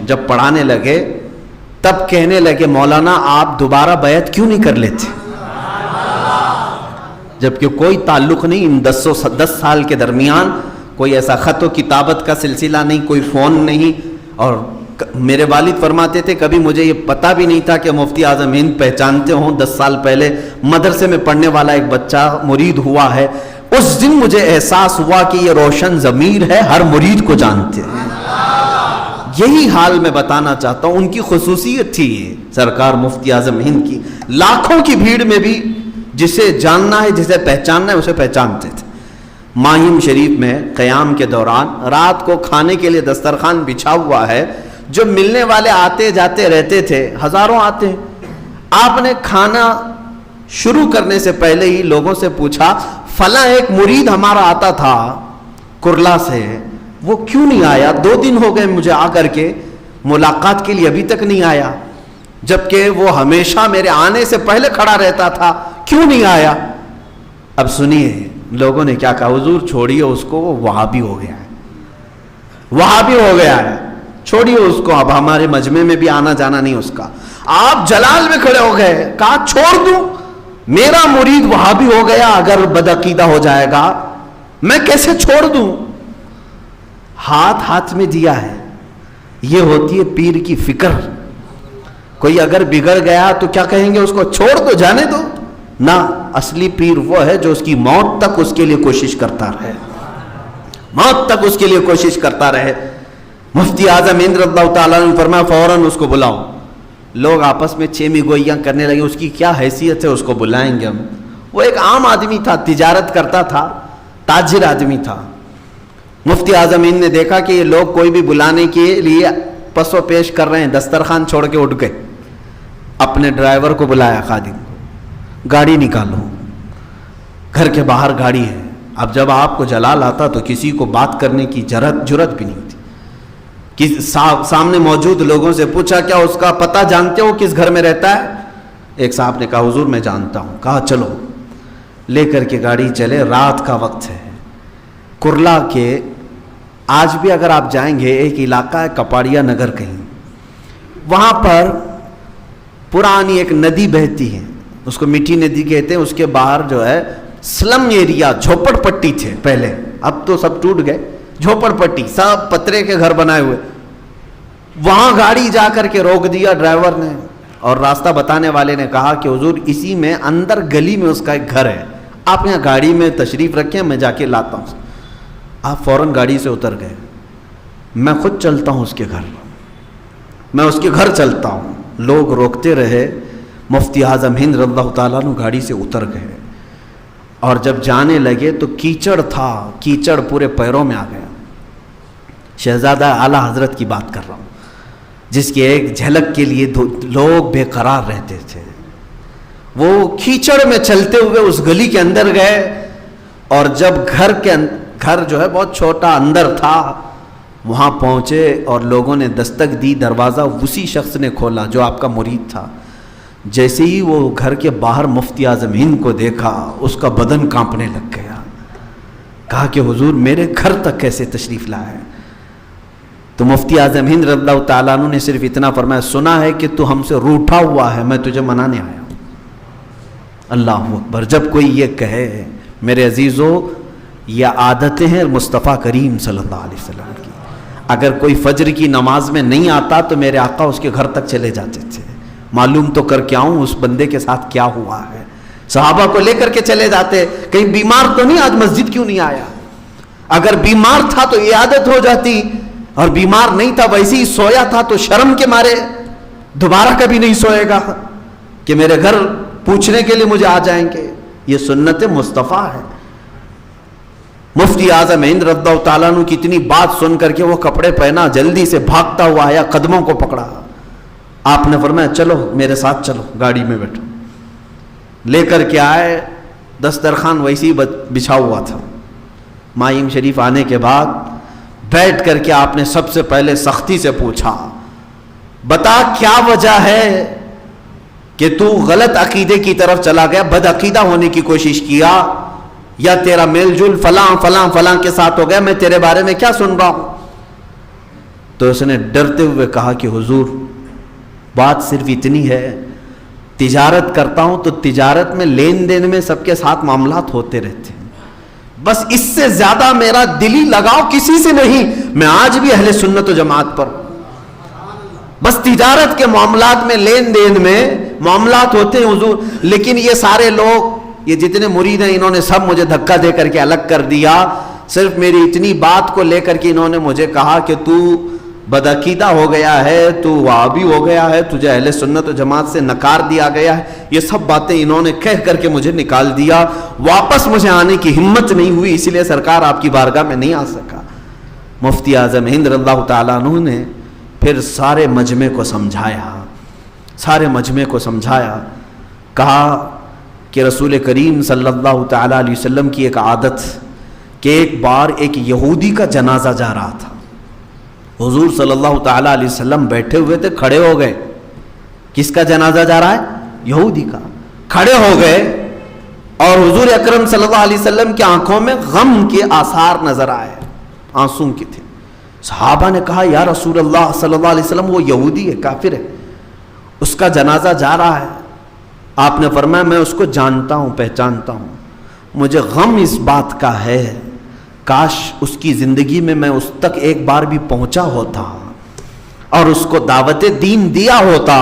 جب پڑھانے لگے تب کہنے لگے مولانا آپ دوبارہ بیعت کیوں نہیں کر لیتے، جبکہ کوئی تعلق نہیں ان 10 سال کے درمیان، کوئی ایسا خط و کتابت کا سلسلہ نہیں، کوئی فون نہیں. اور میرے والد فرماتے تھے کبھی مجھے یہ پتہ بھی نہیں تھا کہ مفتی اعظم ہند پہچانتے ہوں. 10 سال پہلے مدرسے میں پڑھنے والا ایک بچہ مرید ہوا ہے. اس دن مجھے احساس ہوا کہ یہ روشن ضمیر ہے، ہر مرید کو جانتے ہیں. یہی حال میں بتانا چاہتا ہوں. ان کی خصوصیت تھی یہ سرکار مفتی اعظم ہند کی. لاکھوں کی بھیڑ میں بھی جسے جاننا ہے، جسے پہچاننا ہے، اسے پہچانتے تھے. ماہم شریف میں قیام کے دوران رات کو کھانے کے لیے دسترخوان بچھا ہوا ہے. جو ملنے والے آتے جاتے رہتے تھے، ہزاروں آتے ہیں. آپ نے کھانا شروع کرنے سے پہلے ہی لوگوں سے پوچھا فلاں ایک مرید ہمارا آتا تھا کرلا سے، وہ کیوں نہیں آیا؟ 2 دن ہو گئے مجھے آ کر کے، ملاقات کے لیے ابھی تک نہیں آیا، جبکہ وہ ہمیشہ میرے آنے سے پہلے کھڑا رہتا تھا، کیوں نہیں آیا؟ اب سنیے لوگوں نے کیا کہا، حضور چھوڑیے اس کو، وہ وہابی ہو گیا ہے، وہابی ہو گیا ہے، چھوڑیے اس کو، اب ہمارے مجمع میں بھی آنا جانا نہیں اس کا. آپ جلال میں کھڑے ہو گئے، کہا چھوڑ دوں؟ میرا مرید وہابی ہو گیا، اگر بدعقیدہ ہو جائے گا میں کیسے چھوڑ دوں؟ ہاتھ میں دیا ہے. یہ ہوتی ہے پیر کی فکر. کوئی اگر بگڑ گیا تو کیا کہیں گے اس کو، چھوڑ دو، جانے دو؟ نہ، اصلی پیر وہ ہے جو اس کی موت تک اس کے لیے کوشش کرتا رہے، موت تک اس کے لیے کوشش کرتا رہے. مفتی اعظم ہند رضی اللہ تعالیٰ نے فرمایا فوراً اس کو بلاؤ. لوگ آپس میں چیمی گوئیاں کرنے لگے، اس کی کیا حیثیت ہے، اس کو بلائیں گے ہم. وہ ایک عام آدمی تھا، تجارت کرتا تھا، تاجر آدمی تھا. مفتی اعظم ہند نے دیکھا کہ یہ لوگ کوئی بھی بلانے کے لیے پس و پیش کر رہے ہیں، دسترخوان چھوڑ کے اٹھ گئے. اپنے ڈرائیور کو بلایا، خادم کو، گاڑی نکالو، گھر کے باہر گاڑی ہے. اب جب آپ کو جلال آتا تو کسی کو بات کرنے کی جرت بھی نہیں تھی. سامنے موجود لوگوں سے پوچھا کیا اس کا پتہ جانتے ہو کس گھر میں رہتا ہے؟ ایک صاحب نے کہا حضور میں جانتا ہوں. کہا چلو، لے کر کے گاڑی چلے. رات کا وقت ہے. کرلا کے آج بھی اگر آپ جائیں گے ایک علاقہ ہے کپاڑیا نگر کہیں، وہاں پر پرانی ایک ندی بہتی ہے، اس کو میٹھی ندی کہتے ہیں. اس کے باہر جو ہے سلم ایریا، جھوپڑ پٹی تھے پہلے، اب تو سب ٹوٹ گئے. جھوپڑ پٹی، سب پترے کے گھر بنائے ہوئے. وہاں گاڑی جا کر کے روک دیا ڈرائیور نے، اور راستہ بتانے والے نے کہا کہ حضور اسی میں اندر گلی میں اس کا ایک گھر ہے، آپ یہاں گاڑی میں تشریف رکھیں، میں جا کے لاتا ہوں. آپ فوراً گاڑی سے اتر گئے. میں خود چلتا ہوں اس کے گھر، میں اس کے گھر چلتا ہوں. لوگ روکتے رہے. مفتی اعظم ہند رضی اللہ تعالیٰ عنہ گاڑی سے اتر گئے، اور جب جانے لگے تو کیچڑ تھا، کیچڑ پورے پیروں میں آ گیا. شہزادہ اعلیٰ حضرت کی بات کر رہا ہوں، جس کی ایک جھلک کے لیے لوگ بے قرار رہتے تھے. وہ کیچڑ میں چلتے ہوئے اس گلی کے اندر گئے، اور جب گھر جو ہے بہت چھوٹا اندر تھا، وہاں پہنچے اور لوگوں نے دستک دی. دروازہ اسی شخص نے کھولا جو آپ کا مرید تھا. جیسے ہی وہ گھر کے باہر مفتی اعظم ہند کو دیکھا، اس کا بدن کانپنے لگ گیا. کہا کہ حضور میرے گھر تک کیسے تشریف لائے؟ تو مفتی اعظم ہند رضی اللہ تعالیٰ عنہ نے صرف اتنا فرمایا، سنا ہے کہ تو ہم سے روٹھا ہوا ہے، میں تجھے منانے آیا ہوں۔ اللہ اکبر۔ جب کوئی یہ کہے، میرے عزیزو، یہ عادتیں ہیں مصطفیٰ کریم صلی اللہ علیہ وسلم کی۔ اگر کوئی فجر کی نماز میں نہیں آتا تو میرے آقا اس کے گھر تک چلے جاتے تھے، معلوم تو کر کے آؤں اس بندے کے ساتھ کیا ہوا ہے۔ صحابہ کو لے کر کے چلے جاتے، کہیں بیمار تو نہیں، آج مسجد کیوں نہیں آیا؟ اگر بیمار تھا تو یہ عادت ہو جاتی، اور بیمار نہیں تھا ویسے ہی سویا تھا تو شرم کے مارے دوبارہ کبھی نہیں سوئے گا کہ میرے گھر پوچھنے کے لیے مجھے آ جائیں گے۔ یہ سنت مصطفیٰ ہے۔ مفتی اعظم ہند رضی اللہ تعالیٰ عنہ کی اتنی بات سن کر کے وہ کپڑے پہنا، جلدی سے بھاگتا ہوا آیا، قدموں کو پکڑا۔ آپ نے فرمایا چلو میرے ساتھ چلو، گاڑی میں بیٹھو۔ لے کر کے آئے، دسترخوان ویسے ہی بچھا ہوا تھا۔ مائم شریف آنے کے بعد بیٹھ کر کے آپ نے سب سے پہلے سختی سے پوچھا، بتا کیا وجہ ہے کہ تو غلط عقیدے کی طرف چلا گیا، بد عقیدہ ہونے کی کوشش کیا، یا تیرا میل جل فلاں فلاں فلاں کے ساتھ ہو گیا، میں تیرے بارے میں کیا سن رہا ہوں؟ تو اس نے ڈرتے ہوئے کہا کہ حضور بات صرف اتنی ہے، تجارت کرتا ہوں تو تجارت میں لین دین میں سب کے ساتھ معاملات ہوتے رہتے ہیں، بس اس سے زیادہ میرا دلی لگاؤ کسی سے نہیں، میں آج بھی اہل سنت و جماعت پر، بس تجارت کے معاملات میں لین دین میں معاملات ہوتے ہیں حضور، لیکن یہ سارے لوگ، یہ جتنے مرید ہیں، انہوں نے سب مجھے دھکا دے کر کے الگ کر دیا، صرف میری اتنی بات کو لے کر کے انہوں نے مجھے کہا کہ تو بدعقیدہ ہو گیا ہے، تو وہابی ہو گیا ہے، تجھے اہل سنت و جماعت سے نکار دیا گیا ہے، یہ سب باتیں انہوں نے کہہ کر کے مجھے نکال دیا، واپس مجھے آنے کی ہمت نہیں ہوئی، اسی لیے سرکار آپ کی بارگاہ میں نہیں آ سکا۔ مفتی اعظم ہند رضی اللہ تعالیٰ عنہ نے پھر سارے مجمع کو سمجھایا، سارے مجمع کو سمجھایا، کہا کہ رسول کریم صلی اللہ تعالیٰ علیہ وسلم کی ایک عادت کہ ایک بار ایک یہودی کا جنازہ جا رہا تھا، حضور صلی اللہ تعالیٰ علیہ وسلم بیٹھے ہوئے تھے، کھڑے ہو گئے، کس کا جنازہ جا رہا ہے؟ یہودی کا، کھڑے ہو گئے، اور حضور اکرم صلی اللہ علیہ وسلم کی آنکھوں میں غم کے آثار نظر آئے، آنسوں کے تھے۔ صحابہ نے کہا یا رسول اللہ صلی اللہ علیہ وسلم وہ یہودی ہے، کافر ہے، اس کا جنازہ جا رہا ہے۔ آپ نے فرمایا میں اس کو جانتا ہوں، پہچانتا ہوں، مجھے غم اس بات کا ہے، کاش اس کی زندگی میں میں اس تک ایک بار بھی پہنچا ہوتا اور اس کو دعوت دین دیا ہوتا،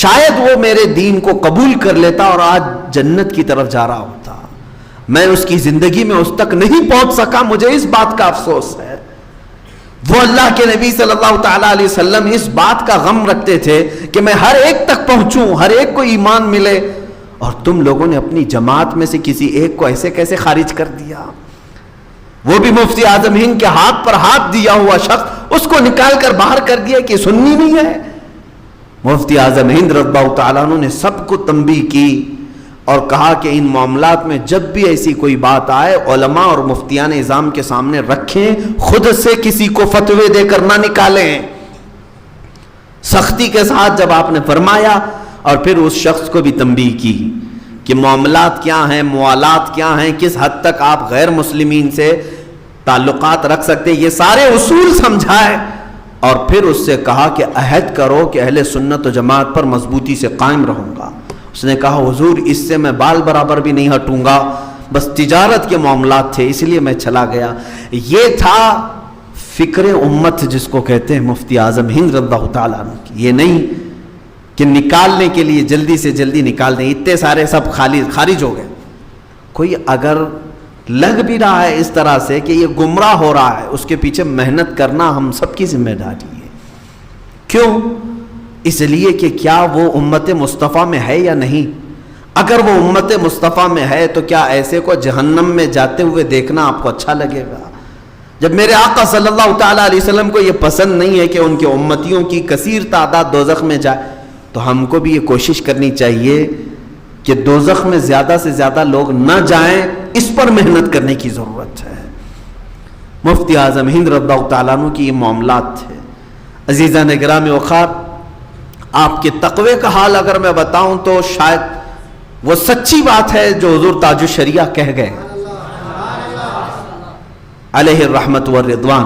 شاید وہ میرے دین کو قبول کر لیتا اور آج جنت کی طرف جا رہا ہوتا، میں اس کی زندگی میں اس تک نہیں پہنچ سکا، مجھے اس بات کا افسوس ہے۔ وہ اللہ کے نبی صلی اللہ تعالیٰ علیہ وسلم اس بات کا غم رکھتے تھے کہ میں ہر ایک تک پہنچوں، ہر ایک کو ایمان ملے، اور تم لوگوں نے اپنی جماعت میں سے کسی ایک کو ایسے کیسے خارج کر دیا؟ وہ بھی مفتی اعظم ہند کے ہاتھ پر ہاتھ دیا ہوا شخص، اس کو نکال کر باہر کر دیا کہ سنی نہیں ہے۔ مفتی اعظم ہند رضی اللہ تعالیٰ عنہ نے سب کو تنبیہ کی اور کہا کہ ان معاملات میں جب بھی ایسی کوئی بات آئے علماء اور مفتیان اعظام کے سامنے رکھیں، خود سے کسی کو فتوے دے کر نہ نکالیں۔ سختی کے ساتھ جب آپ نے فرمایا، اور پھر اس شخص کو بھی تنبیہ کی کہ معاملات کیا ہیں، موالات کیا ہیں، کس حد تک آپ غیر مسلمین سے تعلقات رکھ سکتے، یہ سارے اصول سمجھائے، اور پھر اس سے کہا کہ عہد کرو کہ اہل سنت و جماعت پر مضبوطی سے قائم رہوں گا۔ اس نے کہا حضور اس سے میں بال برابر بھی نہیں ہٹوں گا، بس تجارت کے معاملات تھے اس لیے میں چلا گیا۔ یہ تھا فکر امت جس کو کہتے ہیں مفتی اعظم ہند رضی اللہ تعالیٰ عنہ کی، یہ نہیں کہ نکالنے کے لیے جلدی سے جلدی نکال دیں، اتنے سارے سب خارج ہو گئے۔ کوئی اگر لگ بھی رہا ہے اس طرح سے کہ یہ گمراہ ہو رہا ہے، اس کے پیچھے محنت کرنا ہم سب کی ذمہ داری ہے۔ کیوں؟ اس لیے کہ کیا وہ امت مصطفیٰ میں ہے یا نہیں؟ اگر وہ امت مصطفیٰ میں ہے تو کیا ایسے کو جہنم میں جاتے ہوئے دیکھنا آپ کو اچھا لگے گا؟ جب میرے آقا صلی اللہ تعالیٰ علیہ وسلم کو یہ پسند نہیں ہے کہ ان کے امتیوں کی کثیر تعداد دوزخ میں جائے، تو ہم کو بھی یہ کوشش کرنی چاہیے کہ دوزخ میں زیادہ سے زیادہ لوگ نہ جائیں، اس پر محنت کرنے کی ضرورت ہے۔ مفتی اعظم ہند رضی اللہ تعالیٰ عنہ کی یہ معاملات تھے۔ عزیزان گرامی وقار، آپ کے تقوی کا حال اگر میں بتاؤں تو شاید وہ سچی بات ہے جو حضور تاج الشریعہ کہہ گئے علیہ الرحمت والرضوان،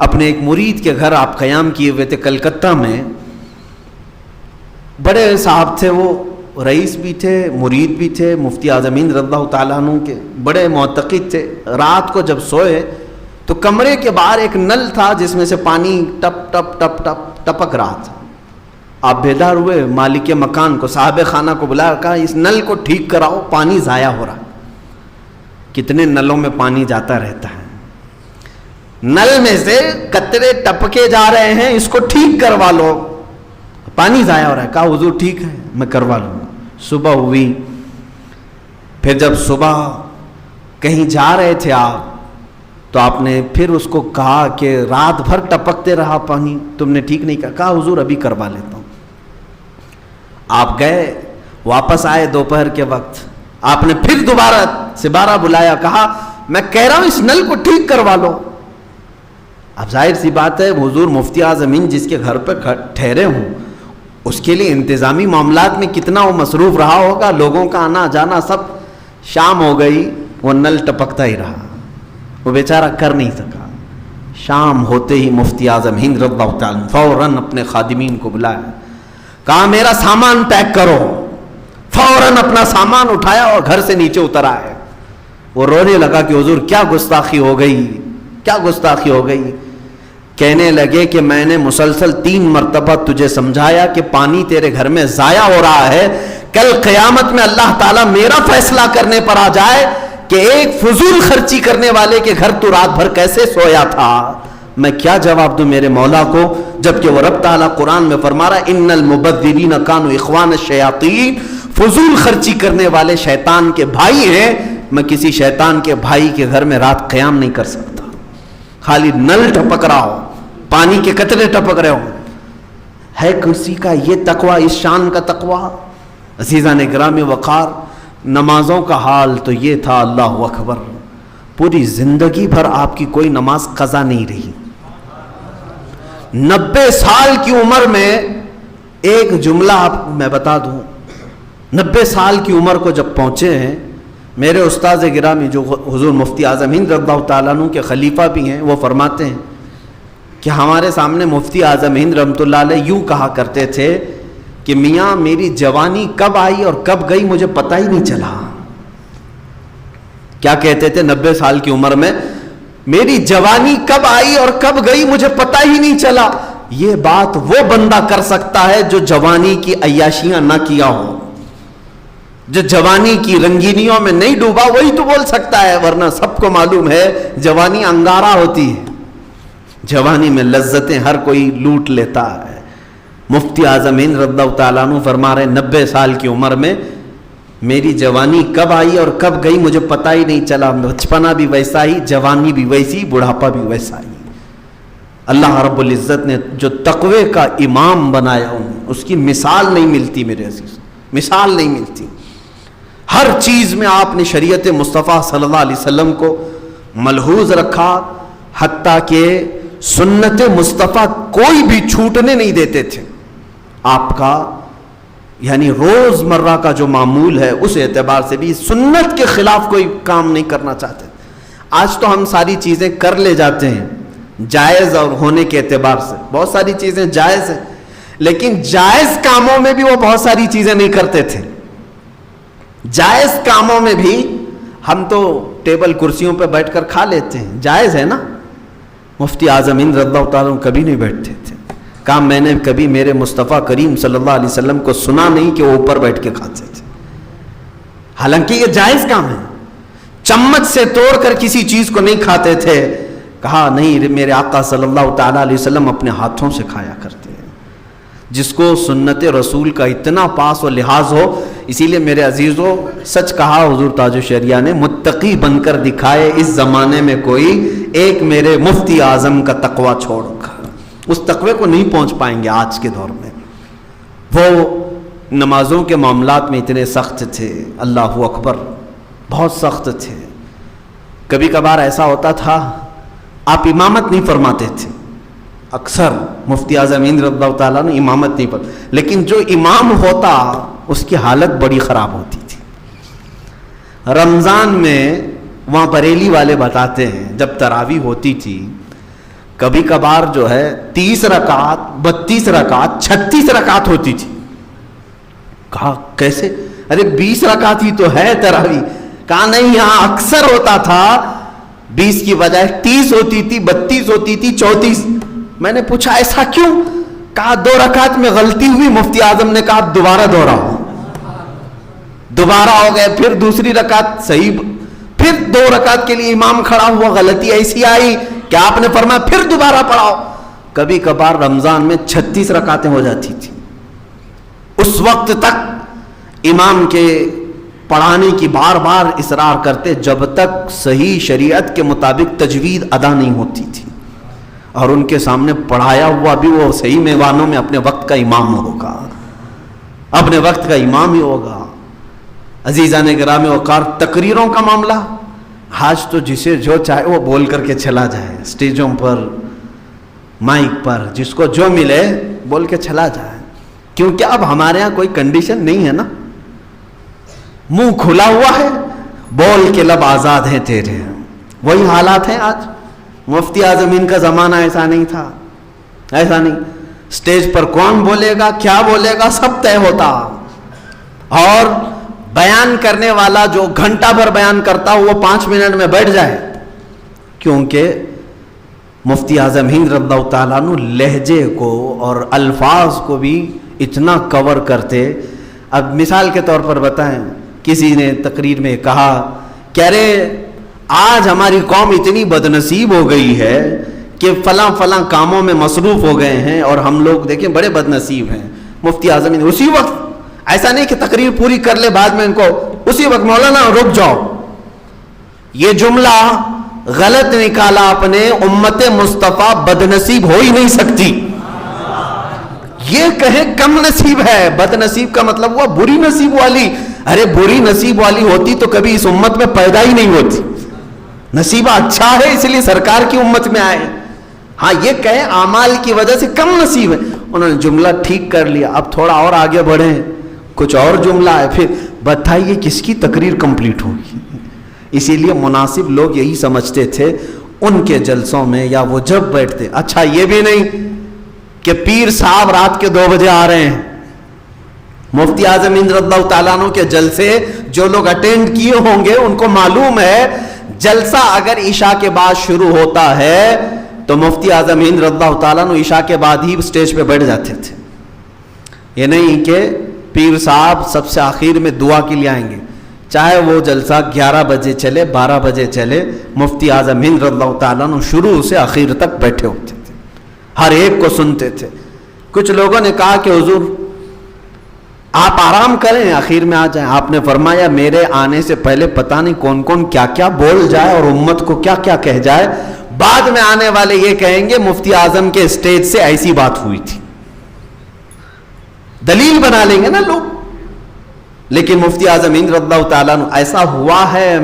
اپنے ایک مرید کے گھر آپ قیام کیے ہوئے تھے کلکتہ میں. بڑے صاحب تھے وہ، رئیس بھی تھے، مرید بھی تھے، مفتی اعظم ہند رضی اللہ تعالیٰ عنہ کے بڑے معتقد تھے. رات کو جب سوئے تو کمرے کے باہر ایک نل تھا جس میں سے پانی ٹپ ٹپ ٹپ ٹپ ٹپک رہا تھا. آپ بیدار ہوئے، مالک مکان کو، صاحب خانہ کو بلایا، کہا اس نل کو ٹھیک کراؤ، پانی ضائع ہو رہا. کتنے نلوں میں پانی جاتا رہتا ہے، نل میں سے قطرے ٹپکے جا رہے ہیں، اس کو ٹھیک کروا لو، پانی ضائع ہو رہا ہے. کہا حضور ٹھیک ہے میں کروا لوں گا. صبح ہوئی، پھر جب صبح کہیں جا رہے تھے آپ تو آپ نے پھر اس کو کہا کہ رات بھر ٹپکتے رہا پانی، تم نے ٹھیک نہیں کہا. کہا حضور ابھی کروا لیتا ہوں. آپ گئے، واپس آئے دوپہر کے وقت، آپ نے پھر دوبارہ سبارہ بلایا، کہا میں کہہ رہا ہوں اس نل کو ٹھیک کروا لو. اب ظاہر سی بات ہے حضور مفتی اعظم ہند جس کے گھر پہ ٹھہرے ہوں اس کے لیے انتظامی معاملات میں کتنا وہ مصروف رہا ہوگا، لوگوں کا آنا جانا سب. شام ہو گئی، وہ نل ٹپکتا ہی رہا، وہ بیچارہ کر نہیں سکا. شام ہوتے ہی مفتی اعظم ہند رضی اللہ تعالیٰ فوراً اپنے خادمین کو بلایا، کہا میرا سامان پیک کرو. فوراً اپنا سامان اٹھایا اور گھر سے نیچے اتر آئے. وہ رونے لگا کہ حضور کیا گستاخی ہو گئی، کیا گستاخی ہو گئی. کہنے لگے کہ میں نے مسلسل 3 مرتبہ تجھے سمجھایا کہ پانی تیرے گھر میں ضائع ہو رہا ہے، کل قیامت میں اللہ تعالیٰ میرا فیصلہ کرنے پر آ جائے کہ ایک فضول خرچی کرنے والے کے گھر تو رات بھر کیسے سویا تھا. میں کیا جواب دوں میرے مولا کو، جبکہ وہ رب تعالیٰ قرآن میں فرما رہا ہے ان المبذرین کانوا اخوان الشیاطین، فضول خرچی کرنے والے شیطان کے بھائی ہیں. میں کسی شیطان کے بھائی کے گھر میں رات قیام نہیں کر سکتا. خالی نل ٹپک رہا ہو، پانی کے قطرے ٹپک رہے ہو. ہے کسی کا یہ تقوی، اس شان کا تقوی؟ عزیزان گرامی وقار، نمازوں کا حال تو یہ تھا، اللہ اکبر، پوری زندگی بھر آپ کی کوئی نماز قضا نہیں رہی. 90 سال کی عمر میں ایک جملہ آپ میں بتا دوں، 90 سال کی عمر کو جب پہنچے ہیں، میرے استاذ گرامی جو حضور مفتی اعظم ہند رضی اللہ تعالیٰ عنہ کے خلیفہ بھی ہیں، وہ فرماتے ہیں کہ ہمارے سامنے مفتی اعظم ہند رحمۃ اللہ علیہ یوں کہا کرتے تھے کہ میاں میری جوانی کب آئی اور کب گئی مجھے پتہ ہی نہیں چلا. کیا کہتے تھے 90 سال کی عمر میں؟ میری جوانی کب آئی اور کب گئی مجھے پتہ ہی نہیں چلا. یہ بات وہ بندہ کر سکتا ہے جو جوانی کی عیاشیاں نہ کیا ہو، جو جوانی کی رنگینیوں میں نہیں ڈوبا، وہی تو بول سکتا ہے. ورنہ سب کو معلوم ہے جوانی انگارہ ہوتی ہے، جوانی میں لذتیں ہر کوئی لوٹ لیتا ہے. مفتی اعظم ہند رضی اللہ تعالیٰ عنہ فرما رہے 90 سال کی عمر میں میری جوانی کب آئی اور کب گئی مجھے پتہ ہی نہیں چلا. بچپنا بھی ویسا ہی، جوانی بھی ویسی، بڑھاپا بھی ویسا ہی. اللہ رب العزت نے جو تقوی کا امام بنایا اس کی مثال نہیں ملتی میرے عزیز، مثال نہیں ملتی. ہر چیز میں آپ نے شریعت مصطفیٰ صلی اللہ علیہ وسلم کو ملحوظ رکھا، حتیٰ کہ سنت مصطفیٰ کوئی بھی چھوٹنے نہیں دیتے تھے. آپ کا یعنی روز مرہ کا جو معمول ہے اس اعتبار سے بھی سنت کے خلاف کوئی کام نہیں کرنا چاہتے. آج تو ہم ساری چیزیں کر لے جاتے ہیں جائز اور ہونے کے اعتبار سے، بہت ساری چیزیں جائز ہیں، لیکن جائز کاموں میں بھی وہ بہت ساری چیزیں نہیں کرتے تھے. جائز کاموں میں بھی ہم تو ٹیبل کرسیوں پہ بیٹھ کر کھا لیتے ہیں، جائز ہے نا. مفتی اعظم ہند رضی اللہ تعالیٰ عنہ کبھی نہیں بیٹھتے تھے. کہا میں نے کبھی میرے مصطفیٰ کریم صلی اللہ علیہ وسلم کو سنا نہیں کہ وہ اوپر بیٹھ کے کھاتے تھے، حالانکہ یہ جائز کام ہے. چمچ سے توڑ کر کسی چیز کو نہیں کھاتے تھے. کہا نہیں، میرے آقا صلی اللہ تعالیٰ علیہ وسلم اپنے ہاتھوں سے کھایا کرتے ہیں. جس کو سنت رسول کا اتنا پاس و لحاظ ہو، اسی لیے میرے عزیزوں سچ کہا حضور تاج الشریعہ نے، متقی بن کر دکھائے اس زمانے میں کوئی ایک میرے مفتی اعظم کا تقوی چھوڑ کر. اس تقوی کو نہیں پہنچ پائیں گے آج کے دور میں. وہ نمازوں کے معاملات میں اتنے سخت تھے، اللہ اکبر، بہت سخت تھے. کبھی کبھار ایسا ہوتا تھا آپ امامت نہیں فرماتے تھے. اکثر مفتی اعظم ہند رضی اللہ تعالیٰ نے امامت نہیں پر، لیکن جو امام ہوتا اس کی حالت بڑی خراب ہوتی تھی. رمضان میں وہاں بریلی والے بتاتے ہیں جب تراویح ہوتی تھی، کبھی کبھار جو ہے 30 رکعت 32 رکعت 36 رکعت ہوتی تھی. کہا کیسے؟ ارے 20 رکعت ہی تو ہے تراویح. کہا نہیں، یہاں اکثر ہوتا تھا 20 کی بجائے 30 ہوتی تھی، 32 ہوتی تھی، 34. میں نے پوچھا ایسا کیوں؟ کہا 2 رکعت میں غلطی ہوئی، مفتی اعظم نے کہا دوبارہ دوہراؤ. دوبارہ ہو گئے، پھر دوسری رکعت صحیح، پھر 2 رکعت کے لیے امام کھڑا ہوا، غلطی ایسی آئی کہ آپ نے فرمایا پھر دوبارہ پڑھاؤ. کبھی کبھار رمضان میں 36 رکعتیں ہو جاتی تھی. اس وقت تک امام کے پڑھانے کی بار بار اصرار کرتے جب تک صحیح شریعت کے مطابق تجوید ادا نہیں ہوتی تھی. اور ان کے سامنے پڑھایا ہوا بھی وہ صحیح میوانوں میں اپنے وقت کا امام ہوگا، اپنے وقت کا امام ہی ہوگا. عزیزان گرامی وقار، تقریروں کا معاملہ آج تو جسے جو چاہے وہ بول کر کے چلا جائے، اسٹیجوں پر، مائک پر، جس کو جو ملے بول کے چلا جائے. کیونکہ اب ہمارے ہاں کوئی کنڈیشن نہیں ہے نا، منہ کھلا ہوا ہے، بول کے لب آزاد ہیں تیرے. وہی حالات ہیں آج. مفتی اعظم ان کا زمانہ ایسا نہیں تھا، ایسا نہیں. اسٹیج پر کون بولے گا، کیا بولے گا، سب طے ہوتا. اور بیان کرنے والا جو گھنٹہ بھر بیان کرتا وہ 5 منٹ میں بیٹھ جائے. کیونکہ مفتی اعظم ہند رضی اللہ تعالیٰ عنہ لہجے کو اور الفاظ کو بھی اتنا کور کرتے. اب مثال کے طور پر بتائیں، کسی نے تقریر میں کہا کہ ارے آج ہماری قوم اتنی بدنصیب ہو گئی ہے کہ فلاں فلاں کاموں میں مصروف ہو گئے ہیں اور ہم لوگ دیکھیں بڑے بدنصیب ہیں. مفتی اعظم ہند اسی وقت، ایسا نہیں کہ تقریر پوری کر لے بعد میں ان کو اسی وقت مولانا رک جاؤ، یہ جملہ غلط نکالا آپ نے. امت مصطفیٰ بدنصیب ہو ہی نہیں سکتی. یہ کہیں کم نصیب ہے، بد نصیب کا مطلب ہوا بری نصیب والی. ارے بری نصیب والی ہوتی تو کبھی اس امت میں پیدا ہی نہیں ہوتی. نصیبہ اچھا ہے اس لیے سرکار کی امت میں آئے. ہاں یہ کہیں اعمال کی وجہ سے کم نصیب ہے. انہوں نے جملہ ٹھیک کر لیا، اب تھوڑا اور آگے بڑھیں، کچھ اور جملہ ہے، پھر بتائیے کس کی تقریر کمپلیٹ ہوگی. اسی لیے مناسب لوگ یہی سمجھتے تھے ان کے جلسوں میں، یا وہ جب بیٹھتے. اچھا یہ بھی نہیں کہ پیر صاحب رات کے 2 بجے آ رہے ہیں. مفتی اعظم ہند رضی اللہ تعالیٰ عنہ کے جلسے جو لوگ اٹینڈ کیے ہوں گے ان کو معلوم ہے جلسہ اگر عشاء کے بعد شروع ہوتا ہے تو مفتی اعظم ہند رضی اللہ تعالیٰ عنہ عشاء کے بعد ہی اسٹیج پہ بیٹھ جاتے تھے. یہ نہیں کہ پیر صاحب سب سے آخر میں دعا کے لیے آئیں گے، چاہے وہ جلسہ 11 بجے چلے 12 بجے چلے، مفتی اعظم ہند رضی اللہ تعالیٰ عنہ شروع سے آخر تک بیٹھے ہوتے تھے، ہر ایک کو سنتے تھے. کچھ لوگوں نے کہا کہ حضور آپ آرام کریں آخر میں آ جائیں. آپ نے فرمایا میرے آنے سے پہلے پتہ نہیں کون کون کیا کیا بول جائے اور امت کو کیا کیا کہہ جائے، بعد میں آنے والے یہ کہیں گے مفتی اعظم کے اسٹیج سے ایسی بات ہوئی تھی. دلیل بنا لیں گے نا لوگ. لیکن مفتی اعظم ہند رضی اللہ تعالیٰ عنہ ایسا ہوا ہے،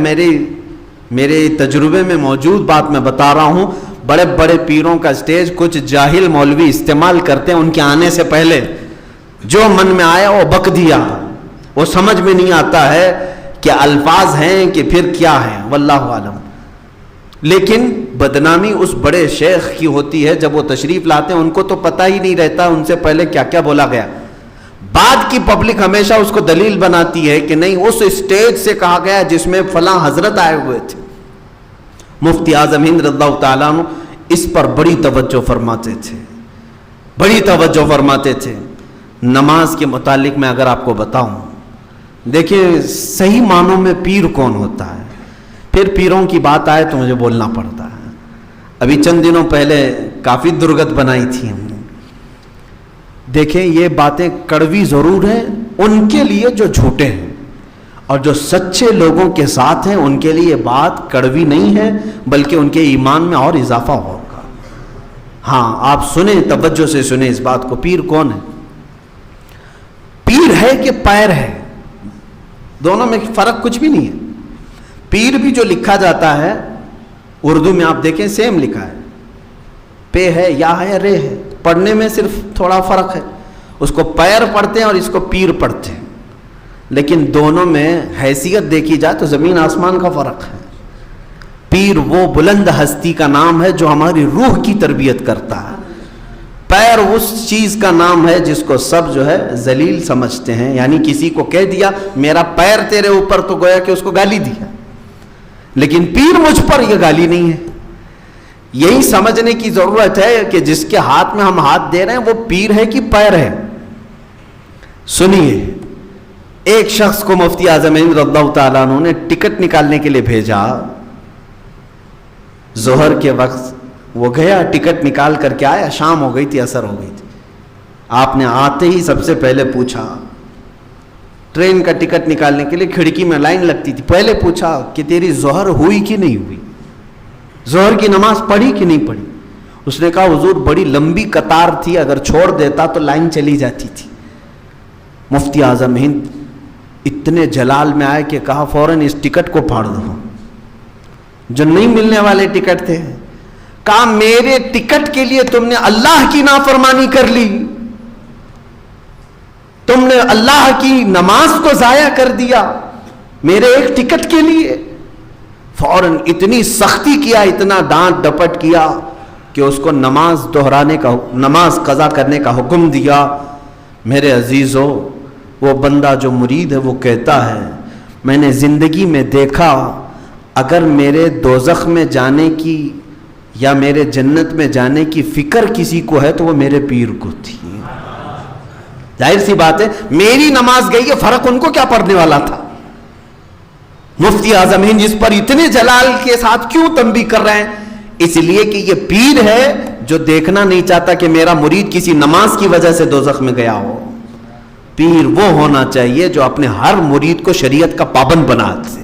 میرے تجربے میں موجود بات میں بتا رہا ہوں. بڑے بڑے پیروں کا اسٹیج کچھ جاہل مولوی استعمال کرتے ہیں، ان کے آنے سے پہلے جو من میں آیا وہ بک دیا. وہ سمجھ میں نہیں آتا ہے کہ الفاظ ہیں کہ پھر کیا ہے، واللہ عالم. لیکن بدنامی اس بڑے شیخ کی ہوتی ہے، جب وہ تشریف لاتے ہیں ان کو تو پتہ ہی نہیں رہتا ان سے پہلے کیا کیا بولا گیا. بعد کی پبلک ہمیشہ اس کو دلیل بناتی ہے کہ نہیں اس اسٹیج سے کہا گیا جس میں فلاں حضرت آئے ہوئے تھے. مفتی اعظم ہند رضی اللہ تعالیٰ عنہ اس پر بڑی توجہ فرماتے تھے، بڑی توجہ فرماتے تھے. نماز کے متعلق میں اگر آپ کو بتاؤں، دیکھیں صحیح معنوں میں پیر کون ہوتا ہے. پھر پیروں کی بات آئے تو مجھے بولنا پڑتا ہے. ابھی چند دنوں پہلے کافی درگت بنائی تھی ہم نے. دیکھیں یہ باتیں کڑوی ضرور ہیں ان کے لیے جو جھوٹے ہیں، اور جو سچے لوگوں کے ساتھ ہیں ان کے لیے یہ بات کڑوی نہیں ہے بلکہ ان کے ایمان میں اور اضافہ ہوگا. ہاں آپ سنیں، توجہ سے سنیں اس بات کو. پیر کون ہے؟ پیر ہے کہ پیر ہے؟ دونوں میں فرق کچھ بھی نہیں ہے. پیر بھی جو لکھا جاتا ہے اردو میں آپ دیکھیں سیم لکھا ہے، پے ہے یا ہے رے ہے، پڑھنے میں صرف تھوڑا فرق ہے. اس کو پیر پڑھتے ہیں اور اس کو پیر پڑھتے ہیں، لیکن دونوں میں حیثیت دیکھی جائے تو زمین آسمان کا فرق ہے. پیر وہ بلند ہستی کا نام ہے جو ہماری روح کی تربیت کرتا ہے. پیر اس چیز کا نام ہے جس کو سب جو ہے ذلیل سمجھتے ہیں. یعنی کسی کو کہہ دیا میرا پیر تیرے اوپر تو گویا کہ اس کو گالی دیا, لیکن پیر مجھ پر یہ گالی نہیں ہے. یہی سمجھنے کی ضرورت ہے کہ جس کے ہاتھ میں ہم ہاتھ دے رہے ہیں وہ پیر ہے کہ پیر ہے. سنیے, ایک شخص کو مفتی اعظم ہند رضی اللہ تعالیٰ عنہ نے ٹکٹ نکالنے کے لیے بھیجا. ظہر کے وقت وہ گیا, ٹکٹ نکال کر کے آیا, شام ہو گئی تھی, عصر ہو گئی تھی. آپ نے آتے ہی سب سے پہلے پوچھا, ٹرین کا ٹکٹ نکالنے کے لیے کھڑکی میں لائن لگتی تھی, پہلے پوچھا کہ تیری ظہر ہوئی کہ نہیں ہوئی, ظہر کی نماز پڑھی کہ نہیں پڑھی. اس نے کہا حضور بڑی لمبی قطار تھی, اگر چھوڑ دیتا تو لائن چلی جاتی تھی. مفتی اعظم ہند اتنے جلال میں آئے کہ کہا فوراً اس ٹکٹ کو پھاڑ دو, جو نہیں ملنے والے ٹکٹ تھے. کہا میرے ٹکٹ کے لیے تم نے اللہ کی نافرمانی کر لی, تم نے اللہ کی نماز کو ضائع کر دیا میرے ایک ٹکٹ کے لیے. فوراً اتنی سختی کیا, اتنا ڈانٹ ڈپٹ کیا کہ اس کو نماز دہرانے کا, نماز قضا کرنے کا حکم دیا. میرے عزیزو, وہ بندہ جو مرید ہے وہ کہتا ہے میں نے زندگی میں دیکھا اگر میرے دوزخ میں جانے کی یا میرے جنت میں جانے کی فکر کسی کو ہے تو وہ میرے پیر کو تھی. ظاہر سی بات ہے میری نماز گئی ہے, فرق ان کو کیا پڑنے والا تھا. مفتی اعظم ہند جس پر اتنے جلال کے ساتھ کیوں تنبیہ کر رہے ہیں, اس لیے کہ یہ پیر ہے جو دیکھنا نہیں چاہتا کہ میرا مرید کسی نماز کی وجہ سے دوزخ میں گیا ہو. پیر وہ ہونا چاہیے جو اپنے ہر مرید کو شریعت کا پابند بنا دے,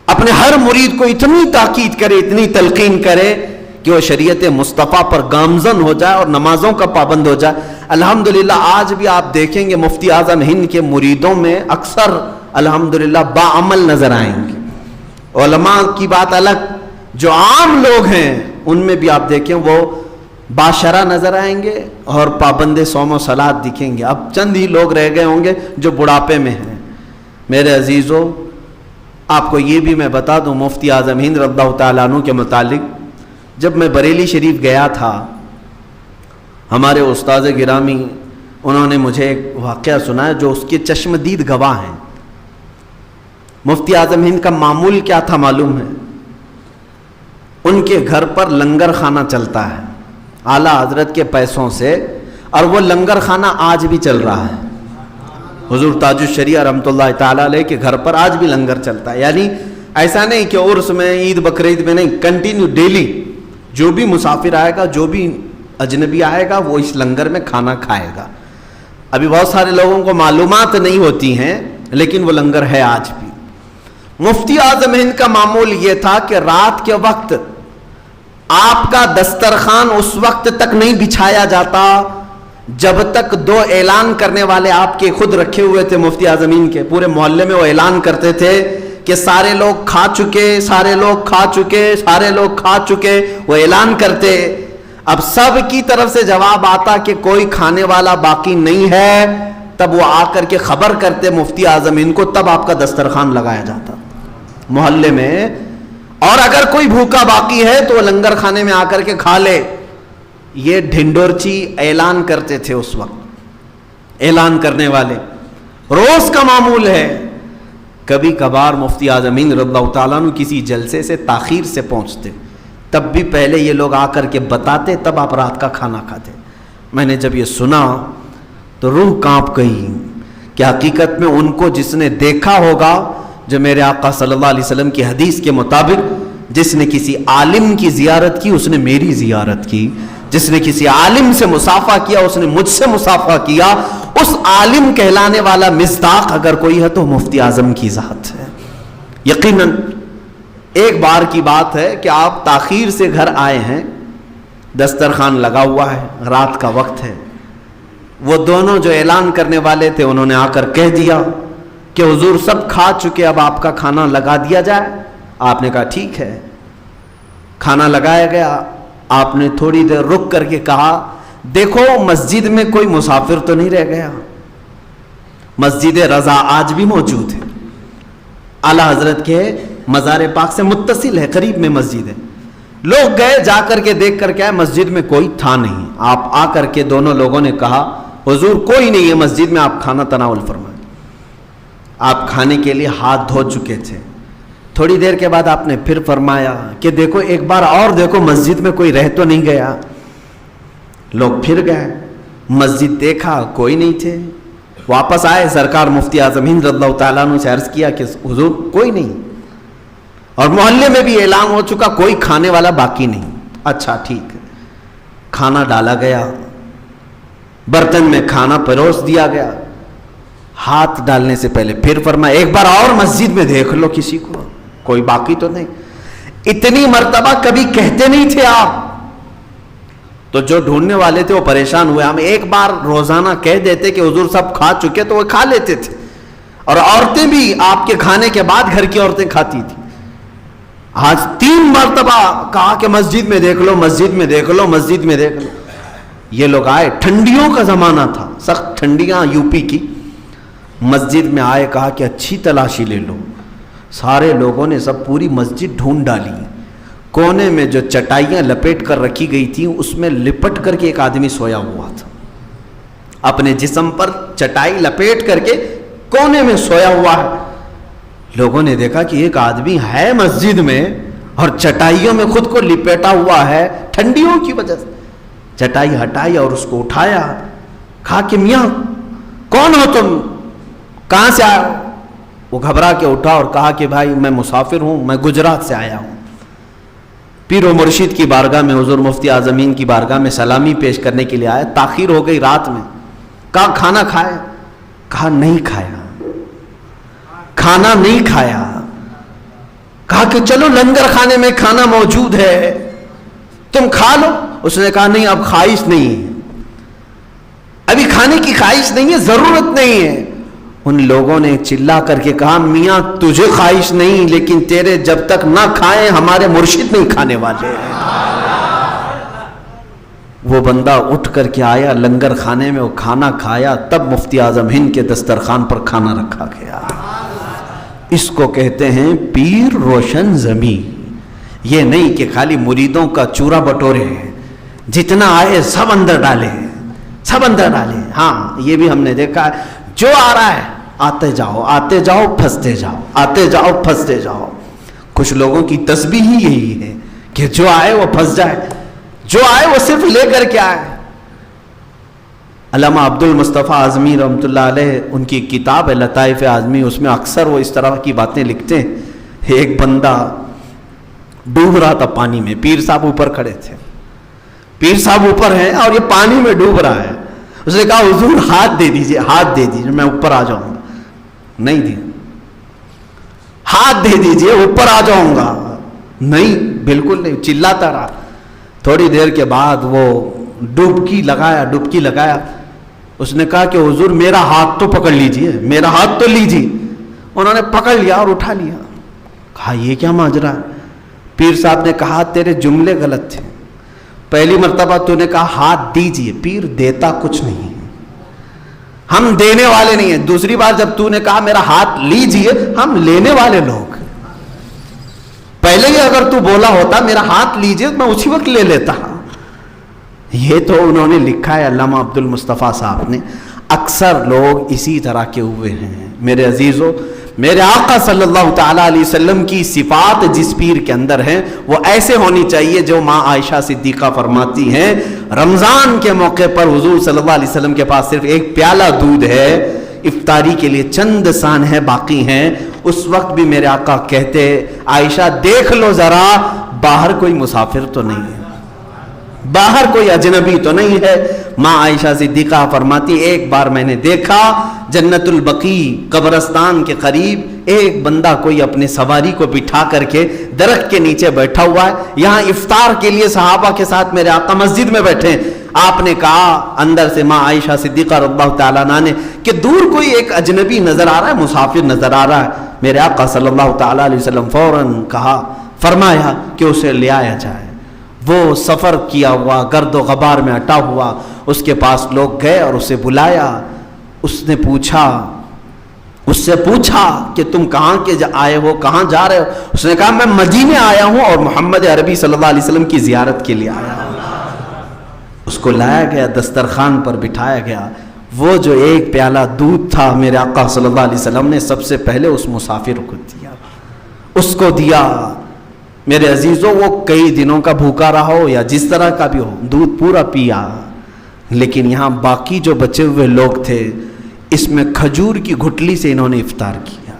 اپنے ہر مرید کو اتنی تاکید کرے, اتنی تلقین کرے کہ وہ شریعت مصطفیٰ پر گامزن ہو جائے اور نمازوں کا پابند ہو جائے. الحمدللہ آج بھی آپ دیکھیں گے مفتی اعظم ہند کے مریدوں میں اکثر الحمدللہ باعمل نظر آئیں گے. علماء کی بات الگ, جو عام لوگ ہیں ان میں بھی آپ دیکھیں وہ باشرہ نظر آئیں گے اور پابند صوم و صلات دکھیں گے. اب چند ہی لوگ رہ گئے ہوں گے جو بڑھاپے میں ہیں. میرے عزیزو, آپ کو یہ بھی میں بتا دوں مفتی اعظم ہند رضی اللہ تعالیٰ عنہ کے متعلق, جب میں بریلی شریف گیا تھا, ہمارے استاد گرامی انہوں نے مجھے ایک واقعہ سنایا جو اس کے چشم دید گواہ ہیں. مفتی اعظم ہند کا معمول کیا تھا معلوم ہے, ان کے گھر پر لنگر خانہ چلتا ہے اعلیٰ حضرت کے پیسوں سے, اور وہ لنگر خانہ آج بھی چل رہا ہے. حضور تاج الشریعہ رحمۃ اللہ تعالیٰ علیہ کے گھر پر آج بھی لنگر چلتا ہے. یعنی ایسا نہیں کہ عرس میں, عید بقرعید میں نہیں, کنٹینیو ڈیلی جو بھی مسافر آئے گا, جو بھی اجنبی آئے گا وہ اس لنگر میں کھانا کھائے گا. ابھی بہت سارے لوگوں کو معلومات نہیں ہوتی ہیں لیکن وہ لنگر ہے آج بھی. مفتی اعظم ہند کا معمول یہ تھا کہ رات کے وقت آپ کا دسترخوان اس وقت تک نہیں بچھایا جاتا جب تک دو اعلان کرنے والے آپ کے خود رکھے ہوئے تھے مفتی اعظم ہند کے. پورے محلے میں وہ اعلان کرتے تھے کہ سارے لوگ کھا چکے, سارے لوگ کھا چکے, سارے لوگ کھا چکے, وہ اعلان کرتے. اب سب کی طرف سے جواب آتا کہ کوئی کھانے والا باقی نہیں ہے, تب وہ آ کر کے خبر کرتے مفتی اعظم ہند کو, تب آپ کا دسترخوان لگایا جاتا محلے میں. اور اگر کوئی بھوکا باقی ہے تو وہ لنگر کھانے میں آ کر کے کھا لے. یہ ڈھنڈورچی اعلان کرتے تھے اس وقت, اعلان کرنے والے روز کا معمول ہے. کبھی کبھار مفتی اعظم ہند رضی اللہ تعالیٰ عنہ کسی جلسے سے تاخیر سے پہنچتے, تب بھی پہلے یہ لوگ آ کر کے بتاتے, تب آپ رات کا کھانا کھاتے. میں نے جب یہ سنا تو روح کانپ گئی کہ حقیقت میں ان کو جس نے دیکھا ہوگا, جو میرے آقا صلی اللہ علیہ وسلم کی حدیث کے مطابق جس نے کسی عالم کی زیارت کی اس نے میری زیارت کی, جس نے کسی عالم سے مصافحہ کیا اس نے مجھ سے مصافحہ کیا. اس عالم کہلانے والا مصداق اگر کوئی ہے تو مفتی اعظم کی ذات ہے. یقیناً ایک بار کی بات ہے کہ آپ تاخیر سے گھر آئے ہیں, دسترخوان لگا ہوا ہے, رات کا وقت ہے. وہ دونوں جو اعلان کرنے والے تھے انہوں نے آ کر کہہ دیا کہ حضور سب کھا چکے, اب آپ کا کھانا لگا دیا جائے. آپ نے کہا ٹھیک ہے. کھانا لگایا گیا. آپ نے تھوڑی دیر رک کر کے کہا دیکھو مسجد میں کوئی مسافر تو نہیں رہ گیا, مسجد رضا آج بھی موجود ہے. اعلیٰ حضرت کے مزار پاک سے متصل ہے، قریب میں مسجد ہے. لوگ گئے، جا کر کے دیکھ کر کے آئے، مسجد میں کوئی تھا نہیں. آپ آ کر کے دونوں لوگوں نے کہا حضور کوئی نہیں ہے مسجد میں، آپ کھانا تناول فرمائیں. آپ کھانے کے لیے ہاتھ دھو چکے تھے. تھوڑی دیر کے بعد آپ نے پھر فرمایا کہ دیکھو ایک بار اور دیکھو مسجد میں کوئی رہ تو نہیں گیا. لوگ پھر گئے، مسجد دیکھا کوئی نہیں تھے. واپس آئے، سرکار مفتی اعظم ہند رضی اللہ تعالیٰ عنہ سے عرض کیا کہ حضور کوئی نہیں، اور محلے میں بھی اعلان ہو چکا کوئی کھانے والا باقی نہیں. اچھا ٹھیک ہے. کھانا ڈالا گیا، برتن میں کھانا پروس دیا گیا. ہاتھ ڈالنے سے پہلے پھر فرمایا ایک بار اور مسجد میں دیکھ لو کسی کو، کوئی باقی تو نہیں. اتنی مرتبہ کبھی کہتے نہیں تھے آپ. تو جو ڈھونڈنے والے تھے وہ پریشان ہوئے. ہم ایک بار روزانہ کہہ دیتے کہ حضور سب کھا چکے تو وہ کھا لیتے تھے، اور عورتیں بھی آپ کے کھانے کے بعد گھر کی عورتیں کھاتی تھی. آج 3 مرتبہ کہا کہ مسجد میں دیکھ لو، مسجد میں دیکھ لو، مسجد میں دیکھ لو. یہ لوگ آئے، ٹھنڈیوں کا زمانہ تھا، سخت ٹھنڈیاں یو پی کی. مسجد میں آئے، کہا کہ اچھی تلاشی لے لو. سارے لوگوں نے سب پوری مسجد ڈھونڈ ڈالی. کونے میں جو چٹائیاں لپیٹ کر رکھی گئی تھیں اس میں لپٹ کر کے ایک آدمی سویا ہوا تھا. اپنے جسم پر چٹائی لپیٹ کر کے کونے میں سویا ہوا ہے. لوگوں نے دیکھا کہ ایک آدمی ہے مسجد میں اور چٹائیوں میں خود کو لپیٹا ہوا ہے ٹھنڈیوں کی وجہ سے. چٹائی ہٹائی اور اس کو اٹھایا. کہا کہ میاں کون ہو تم، کہاں سے آئے ہو؟ وہ گھبرا کے اٹھا اور کہا کہ بھائی میں مسافر ہوں، میں گجرات سے آیا ہوں. پیر و مرشد کی بارگاہ میں، حضور مفتی اعظمین کی بارگاہ میں سلامی پیش کرنے کے لیے آیا. تاخیر ہو گئی رات میں. کہا کھانا کھایا؟ کہا نہیں کھایا، کھانا نہیں کھایا. کہا کہ چلو لنگر خانے میں کھانا موجود ہے، تم کھا لو. اس نے کہا نہیں، اب خواہش نہیں ہے، ابھی کھانے کی خواہش نہیں ہے، ضرورت نہیں ہے. ان لوگوں نے چلا کر کے کہا میاں تجھے خواہش نہیں، لیکن تیرے جب تک نہ کھائیں ہمارے مرشد نہیں کھانے والے. وہ بندہ اٹھ کر کے آیا لنگر خانے میں، وہ کھانا کھایا. تب مفتی اعظم ہند کے دسترخوان پر کھانا رکھا گیا. اس کو کہتے ہیں پیر روشن زمیں. یہ نہیں کہ خالی مریدوں کا چورا بٹورے ہیں، جتنا آئے سب اندر ڈالے، سب اندر ڈالے. ہاں یہ بھی ہم نے دیکھا ہے، جو آ رہا ہے آتے جاؤ، آتے جاؤ، پھنستے جاؤ، آتے جاؤ، پھنستے جاؤ. کچھ لوگوں کی تسبیح ہی یہی ہے کہ جو آئے وہ پھنس جائے، جو آئے وہ صرف لے کر کے آئے. علامہ عبد المصطفیٰ اعظمی رحمۃ اللہ علیہ، ان کی کتاب ہے لطائف اعظمی، اس میں اکثر وہ اس طرح کی باتیں لکھتے ہیں. ایک بندہ ڈوب رہا تھا پانی میں، پیر صاحب اوپر کھڑے تھے، پیر صاحب اوپر ہیں اور یہ پانی میں ڈوب رہا ہے. اس نے کہا حضور ہاتھ دے دیجئے، ہاتھ دے دیجئے، میں اوپر آ جاؤں گا. نہیں دیا. ہاتھ دے دیجئے اوپر آ جاؤں گا. نہیں، بالکل نہیں، چلاتا رہا. تھوڑی دیر کے بعد وہ ڈبکی لگایا. اس نے کہا کہ حضور میرا ہاتھ تو پکڑ لیجئے، میرا ہاتھ تو لیجئے. انہوں نے پکڑ لیا اور اٹھا لیا. کہا یہ کیا ماجرا ہے؟ پیر صاحب نے کہا تیرے جملے غلط تھے. پہلی مرتبہ تو نے کہا ہاتھ دیجئے، پیر دیتا کچھ نہیں، ہم دینے والے نہیں ہیں. دوسری بار جب تو نے کہا میرا ہاتھ لیجئے، ہم لینے والے لوگ. پہلے ہی اگر تو بولا ہوتا میرا ہاتھ لیجئے میں اسی وقت لے لیتا. یہ تو انہوں نے لکھا ہے علامہ عبد المصطفیٰ صاحب نے. اکثر لوگ اسی طرح کے ہوئے ہیں. میرے عزیزو، میرے آقا صلی اللہ تعالیٰ علیہ وسلم کی صفات جس پیر کے اندر ہیں وہ ایسے ہونی چاہیے جو ماں عائشہ صدیقہ فرماتی ہیں رمضان کے موقع پر حضور صلی اللہ علیہ وسلم کے پاس صرف ایک پیالہ دودھ ہے، افطاری کے لیے چند سان ہے باقی ہیں. اس وقت بھی میرے آقا کہتے عائشہ دیکھ لو ذرا باہر کوئی مسافر تو نہیں ہے، باہر کوئی اجنبی تو نہیں ہے. ماں عائشہ صدیقہ فرماتی ایک بار میں نے دیکھا جنت البقیع قبرستان کے قریب ایک بندہ کوئی اپنے سواری کو بٹھا کر کے درخت کے نیچے بیٹھا ہوا ہے. یہاں افطار کے لیے صحابہ کے ساتھ میرے آقا مسجد میں بیٹھے. آپ نے کہا اندر سے ماں عائشہ صدیقہ رضی اللہ تعالیٰ عنہ نے کہ دور کوئی ایک اجنبی نظر آ رہا ہے، مسافر نظر آ رہا ہے. میرے آقا صلی اللہ تعالیٰ علیہ وسلم فوراً فرمایا کہ اسے لے آیا جائے. وہ سفر کیا ہوا گرد و غبار میں اٹا ہوا، اس کے پاس لوگ گئے اور اسے بلایا. اس نے پوچھا اس سے پوچھا کہ تم کہاں کے آئے ہو، کہاں جا رہے ہو؟ اس نے کہا میں مدینے آیا ہوں اور محمد عربی صلی اللہ علیہ وسلم کی زیارت کے لیے آیا ہوں۔ اس کو لایا گیا، دسترخوان پر بٹھایا گیا، وہ جو ایک پیالہ دودھ تھا میرے آقا صلی اللہ علیہ وسلم نے سب سے پہلے اس مسافر کو دیا، اس کو دیا۔ میرے عزیزوں، وہ کئی دنوں کا بھوکا رہا ہو یا جس طرح کا بھی ہو، دودھ پورا پیا، لیکن یہاں باقی جو بچے ہوئے لوگ تھے اس میں کھجور کی گھٹلی سے انہوں نے افطار کیا۔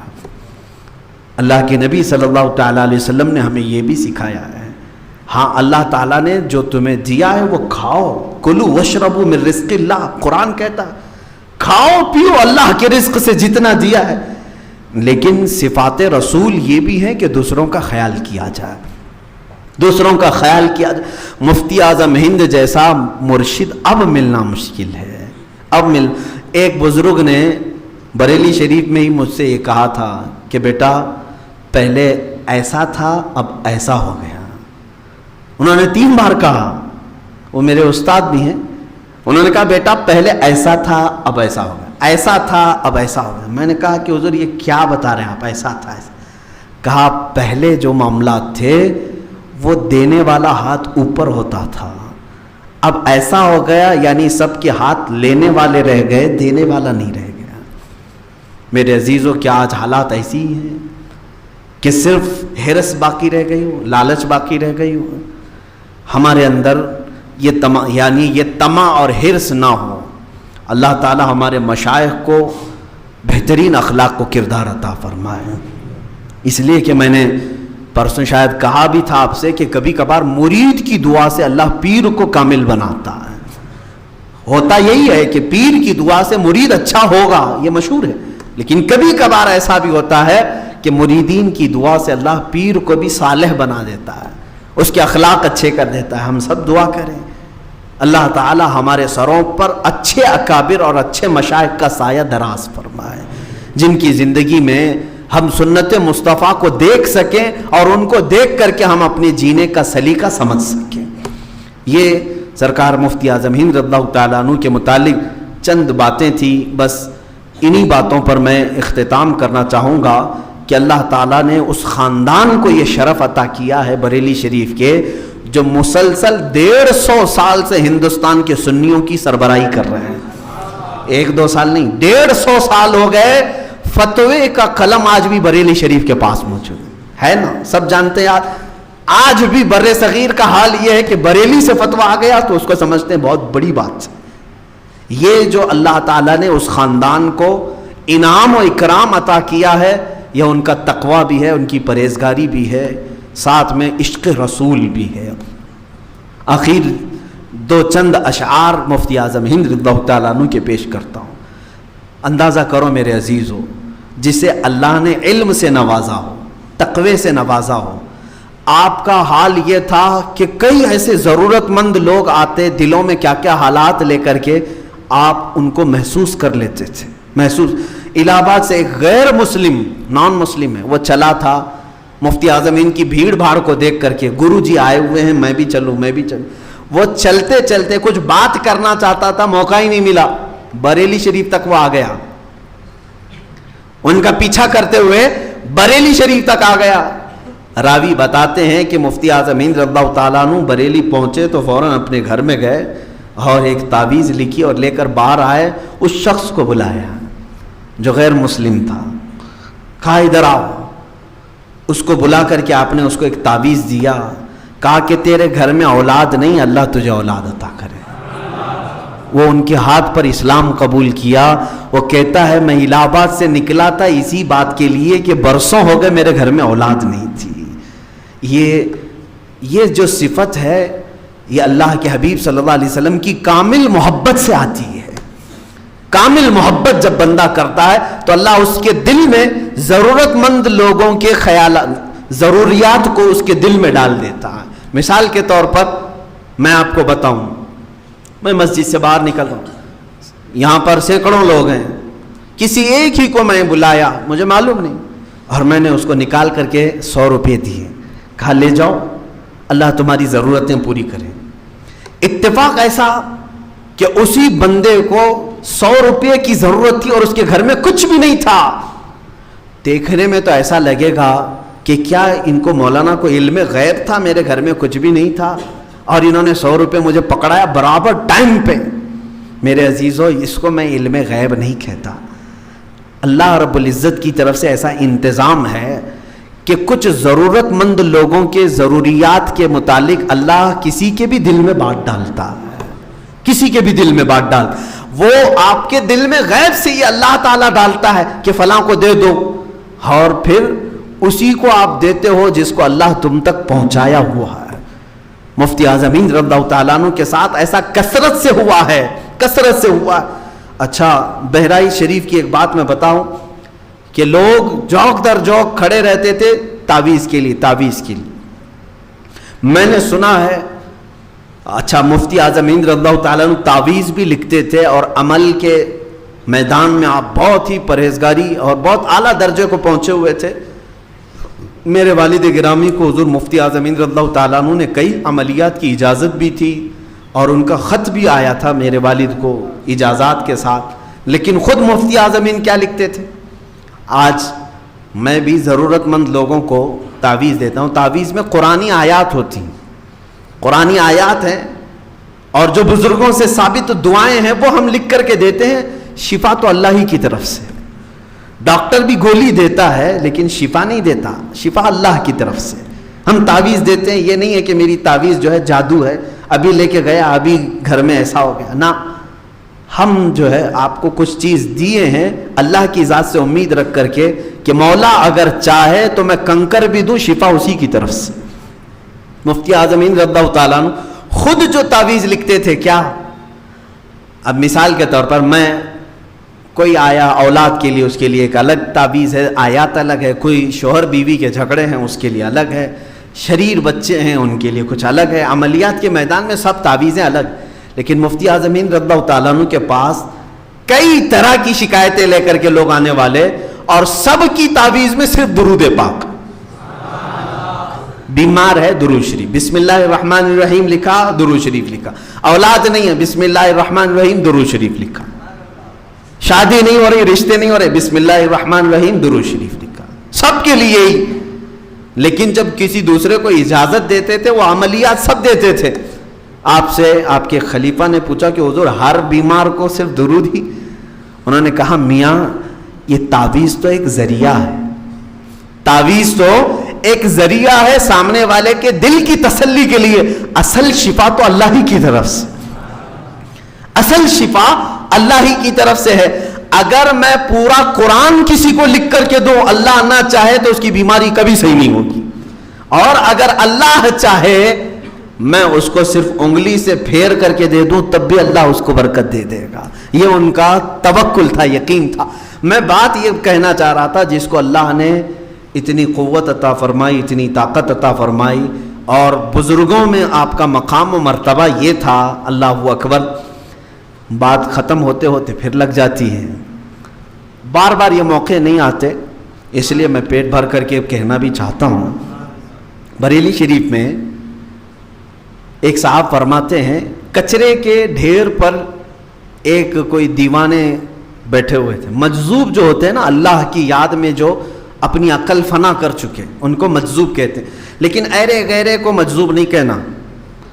اللہ کے نبی صلی اللہ تعالیٰ علیہ وسلم نے ہمیں یہ بھی سکھایا ہے، ہاں اللہ تعالیٰ نے جو تمہیں دیا ہے وہ کھاؤ، کلو وشربوا من رزق اللہ، قرآن کہتا ہے کھاؤ پیو اللہ کے رزق سے جتنا دیا ہے، لیکن صفات رسول یہ بھی ہیں کہ دوسروں کا خیال کیا جائے، دوسروں کا خیال کیا جائے۔ مفتی اعظم ہند جیسا مرشد اب ملنا مشکل ہے، ایک بزرگ نے بریلی شریف میں ہی مجھ سے یہ کہا تھا کہ بیٹا پہلے ایسا تھا اب ایسا ہو گیا۔ انہوں نے 3 بار کہا، وہ میرے استاد بھی ہیں، انہوں نے کہا بیٹا پہلے ایسا تھا اب ایسا ہو گیا، ایسا تھا اب ایسا ہو گیا۔ میں نے کہا کہ حضور یہ کیا بتا رہے ہیں آپ، ایسا تھا ایسا؟ کہا پہلے جو معاملات تھے وہ دینے والا ہاتھ اوپر ہوتا تھا، اب ایسا ہو گیا یعنی سب کے ہاتھ لینے والے رہ گئے، دینے والا نہیں رہ گیا۔ میرے عزیزوں، کیا آج حالات ایسی ہی ہیں کہ صرف ہرس باقی رہ گئی ہو، لالچ باقی رہ گئی ہو؟ ہمارے اندر یہ طمع اور ہرس نہ ہو۔ اللہ تعالی ہمارے مشائخ کو بہترین اخلاق و کردار عطا فرمائے۔ اس لیے کہ میں نے پرسوں شاید کہا بھی تھا آپ سے کہ کبھی کبھار مرید کی دعا سے اللہ پیر کو کامل بناتا ہے۔ ہوتا یہی ہے کہ پیر کی دعا سے مرید اچھا ہوگا، یہ مشہور ہے، لیکن کبھی کبھار ایسا بھی ہوتا ہے کہ مریدین کی دعا سے اللہ پیر کو بھی صالح بنا دیتا ہے، اس کے اخلاق اچھے کر دیتا ہے۔ ہم سب دعا کریں اللہ تعالی ہمارے سروں پر اچھے اکابر اور اچھے مشائخ کا سایہ دراز فرمائے، جن کی زندگی میں ہم سنت مصطفیٰ کو دیکھ سکیں اور ان کو دیکھ کر کے ہم اپنے جینے کا سلیقہ سمجھ سکیں۔ یہ سرکار مفتی اعظم ہند رضی اللہ تعالیٰ عنہ کے متعلق چند باتیں تھیں، بس انہی باتوں پر میں اختتام کرنا چاہوں گا کہ اللہ تعالیٰ نے اس خاندان کو یہ شرف عطا کیا ہے بریلی شریف کے، جو مسلسل 150 سال سے ہندوستان کے سنیوں کی سربراہی کر رہے ہیں۔ 1-2 سال نہیں، 150 سال ہو گئے۔ فتوے کا قلم آج بھی بریلی شریف کے پاس موجود ہے نا، سب جانتے ہیں۔ آج بھی بر صغیر کا حال یہ ہے کہ بریلی سے فتویٰ آ گیا تو اس کو سمجھتے ہیں بہت بڑی بات۔ یہ جو اللہ تعالیٰ نے اس خاندان کو انعام و اکرام عطا کیا ہے، یہ ان کا تقوی بھی ہے، ان کی پرہیزگاری بھی ہے، ساتھ میں عشق رسول بھی ہے۔ آخر 2 چند اشعار مفتی اعظم ہند رضی اللہ تعالیٰ عنہ کے پیش کرتا ہوں۔ اندازہ کرو میرے عزیزو، جسے اللہ نے علم سے نوازا ہو، تقوی سے نوازا ہو، آپ کا حال یہ تھا کہ کئی ایسے ضرورت مند لوگ آتے، دلوں میں کیا کیا حالات لے کر کے آپ ان کو محسوس کر لیتے تھے۔ الہ آباد سے ایک غیر مسلم، نان مسلم ہے، وہ چلا تھا مفتی اعظم ہند کی بھیڑ بھاڑ کو دیکھ کر کے، گرو جی آئے ہوئے ہیں، میں بھی چلوں۔ وہ چلتے چلتے کچھ بات کرنا چاہتا تھا، موقع ہی نہیں ملا، بریلی شریف تک وہ آ گیا، ان کا پیچھا کرتے ہوئے بریلی شریف تک آ گیا۔ راوی بتاتے ہیں کہ مفتی اعظم ہند رضی اللہ تعالیٰ عنہ بریلی پہنچے تو فوراً اپنے گھر میں گئے اور ایک تعویذ لکھی اور لے کر باہر آئے، اس شخص کو بلایا جو غیر مسلم تھا، کہا ادھر آؤ۔ اس کو بلا کر کے آپ نے اس کو ایک تعویذ دیا، کہا کہ تیرے گھر میں اولاد نہیں، اللہ تجھے اولاد عطا کرے۔ وہ ان کے ہاتھ پر اسلام قبول کیا۔ وہ کہتا ہے میں الہ آباد سے نکلا تھا اسی بات کے لیے کہ برسوں ہو گئے میرے گھر میں اولاد نہیں تھی۔ یہ جو صفت ہے یہ اللہ کے حبیب صلی اللہ علیہ وسلم کی کامل محبت سے آتی ہے۔ کامل محبت جب بندہ کرتا ہے تو اللہ اس کے دل میں ضرورت مند لوگوں کے خیالات، ضروریات کو اس کے دل میں ڈال دیتا ہے۔ مثال کے طور پر میں آپ کو بتاؤں، میں مسجد سے باہر نکل رہا ہوں، یہاں پر سینکڑوں لوگ ہیں، کسی ایک ہی کو میں بلایا، مجھے معلوم نہیں، اور میں نے اس کو نکال کر کے 100 روپے دیے، کہا لے جاؤ، اللہ تمہاری ضرورتیں پوری کرے۔ اتفاق ایسا کہ اسی بندے کو 100 روپے کی ضرورت تھی اور اس کے گھر میں کچھ بھی نہیں تھا، دیکھنے میں تو ایسا لگے گا کہ کیا ان کو مولانا کو علم غیب تھا، میرے گھر میں کچھ بھی نہیں تھا اور انہوں نے 100 روپے مجھے پکڑایا برابر ٹائم پہ۔ میرے عزیزو، اس کو میں علم غیب نہیں کہتا۔ اللہ رب العزت کی طرف سے ایسا انتظام ہے کہ کچھ ضرورت مند لوگوں کے ضروریات کے متعلق اللہ کسی کے بھی دل میں بات ڈالتا ہے، کسی کے بھی دل میں بات ڈال، وہ آپ کے دل میں غیب سے یہ اللہ تعالیٰ ڈالتا ہے کہ فلاں کو دے دو، اور پھر اسی کو آپ دیتے ہو جس کو اللہ تم تک پہنچایا ہوا ہے۔ مفتی اعظم ہند رضی اللہ تعالیٰ عنہ کے ساتھ ایسا کثرت سے ہوا ہے، کثرت سے ہوا۔ اچھا، بہرائچ شریف کی ایک بات میں بتاؤں کہ لوگ جوک در جوک کھڑے رہتے تھے تعویذ کے لیے، تعویذ کے لیے۔ میں نے سنا ہے، اچھا، مفتی اعظم ہند رضی اللہ تعالیٰ عنہ تعویذ بھی لکھتے تھے، اور عمل کے میدان میں آپ بہت ہی پرہیزگاری اور بہت اعلیٰ درجے کو پہنچے ہوئے تھے۔ میرے والد گرامی کو حضور مفتی اعظم ہند رضی اللہ تعالیٰ عنہ نے کئی عملیات کی اجازت بھی تھی، اور ان کا خط بھی آیا تھا میرے والد کو اجازات کے ساتھ، لیکن خود مفتی اعظم ہند کیا لکھتے تھے؟ آج میں بھی ضرورت مند لوگوں کو تعویذ دیتا ہوں۔ تعویذ میں قرآنی آیات ہوتی ہیں، قرآنی آیات ہیں، اور جو بزرگوں سے ثابت دعائیں ہیں وہ ہم لکھ کر کے دیتے ہیں۔ شفا تو اللہ ہی کی طرف سے، ڈاکٹر بھی گولی دیتا ہے لیکن شفا نہیں دیتا، شفا اللہ کی طرف سے۔ ہم تعویذ دیتے ہیں، یہ نہیں ہے کہ میری تعویذ جو ہے جادو ہے، ابھی لے کے گیا ابھی گھر میں ایسا ہو گیا، نہ، ہم جو ہے آپ کو کچھ چیز دیے ہیں اللہ کی ذات سے امید رکھ کر کے کہ مولا اگر چاہے تو میں کنکر بھی دوں، شفا اسی کی طرف سے۔ مفتی اعظم ہند رضی اللہ تعالیٰ عنہ خود جو تعویذ لکھتے تھے، کیا، اب مثال کے طور پر میں کوئی آیا اولاد کے لیے، اس کے لیے ایک الگ تعویذ ہے، آیات الگ ہے، کوئی شوہر بیوی کے جھگڑے ہیں اس کے لیے الگ ہے، شریر بچے ہیں ان کے لیے کچھ الگ ہے، عملیات کے میدان میں سب تعویذیں الگ۔ لیکن مفتی اعظم ہند رضی اللہ تعالیٰ عنہ کے پاس کئی طرح کی شکایتیں لے کر کے لوگ آنے والے، اور سب کی تعویذ میں صرف درود پاک۔ بیمار ہے، درود شریف، بسم اللہ الرحمن الرحیم لکھا، درود شریف لکھا۔ اولاد نہیں ہے، بسم اللہ الرحمن الرحیم درود شریف لکھا۔ شادی نہیں ہو رہی، رشتے نہیں ہو رہے، بسم اللہ الرحمن الرحیم درود شریف لکھا۔ سب کے لیے ہی۔ لیکن جب کسی دوسرے کو اجازت دیتے تھے، وہ عملیات سب دیتے تھے۔ آپ سے آپ کے خلیفہ نے پوچھا کہ حضور ہر بیمار کو صرف درود ہی؟ انہوں نے کہا میاں یہ تعویذ تو ایک ذریعہ ہے، تعویذ تو ایک ذریعہ ہے سامنے والے کے دل کی تسلی کے لیے، اصل شفا تو اللہ ہی کی طرف سے، اصل شفا اللہ ہی کی طرف سے ہے۔ اگر میں پورا قرآن کسی کو لکھ کر کے دوں، اللہ نہ چاہے تو اس کی بیماری کبھی صحیح نہیں ہوگی، اور اگر اللہ چاہے میں اس کو صرف انگلی سے پھیر کر کے دے دوں تب بھی اللہ اس کو برکت دے دے گا۔ یہ ان کا توکل تھا، یقین تھا۔ میں بات یہ کہنا چاہ رہا تھا، جس کو اللہ نے اتنی قوت عطا فرمائی، اتنی طاقت عطا فرمائی، اور بزرگوں میں آپ کا مقام و مرتبہ یہ تھا، اللہ اکبر، بات ختم ہوتے ہوتے پھر لگ جاتی ہے۔ بار بار یہ موقع نہیں آتے، اس لیے میں پیٹ بھر کر کے کہنا بھی چاہتا ہوں۔ بریلی شریف میں ایک صاحب فرماتے ہیں، کچرے کے ڈھیر پر ایک کوئی دیوانے بیٹھے ہوئے تھے۔ مجذوب جو ہوتے ہیں نا، اللہ کی یاد میں جو اپنی عقل فنا کر چکے، ان کو مجذوب کہتے ہیں۔ لیکن ایرے غیرے کو مجذوب نہیں کہنا۔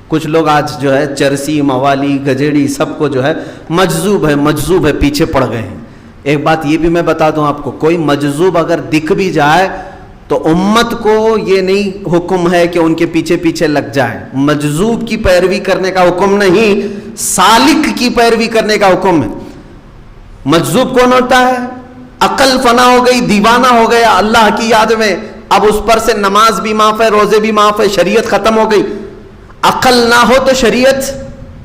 کچھ لوگ آج جو ہے چرسی، موالی، گجیڑی سب کو جو ہے مجذوب ہے، پیچھے پڑ گئے ہیں۔ ایک بات یہ بھی میں بتا دوں آپ کو، کوئی مجذوب اگر دکھ بھی جائے تو امت کو یہ نہیں حکم ہے کہ ان کے پیچھے پیچھے لگ جائے۔ مجذوب کی پیروی کرنے کا حکم نہیں، سالک کی پیروی کرنے کا حکم ہے۔ مجذوب کون ہوتا ہے؟ عقل فنا ہو گئی، دیوانہ ہو گیا اللہ کی یاد میں، اب اس پر سے نماز بھی معاف ہے، روزے بھی معاف ہے، شریعت ختم ہو گئی۔ عقل نہ ہو تو شریعت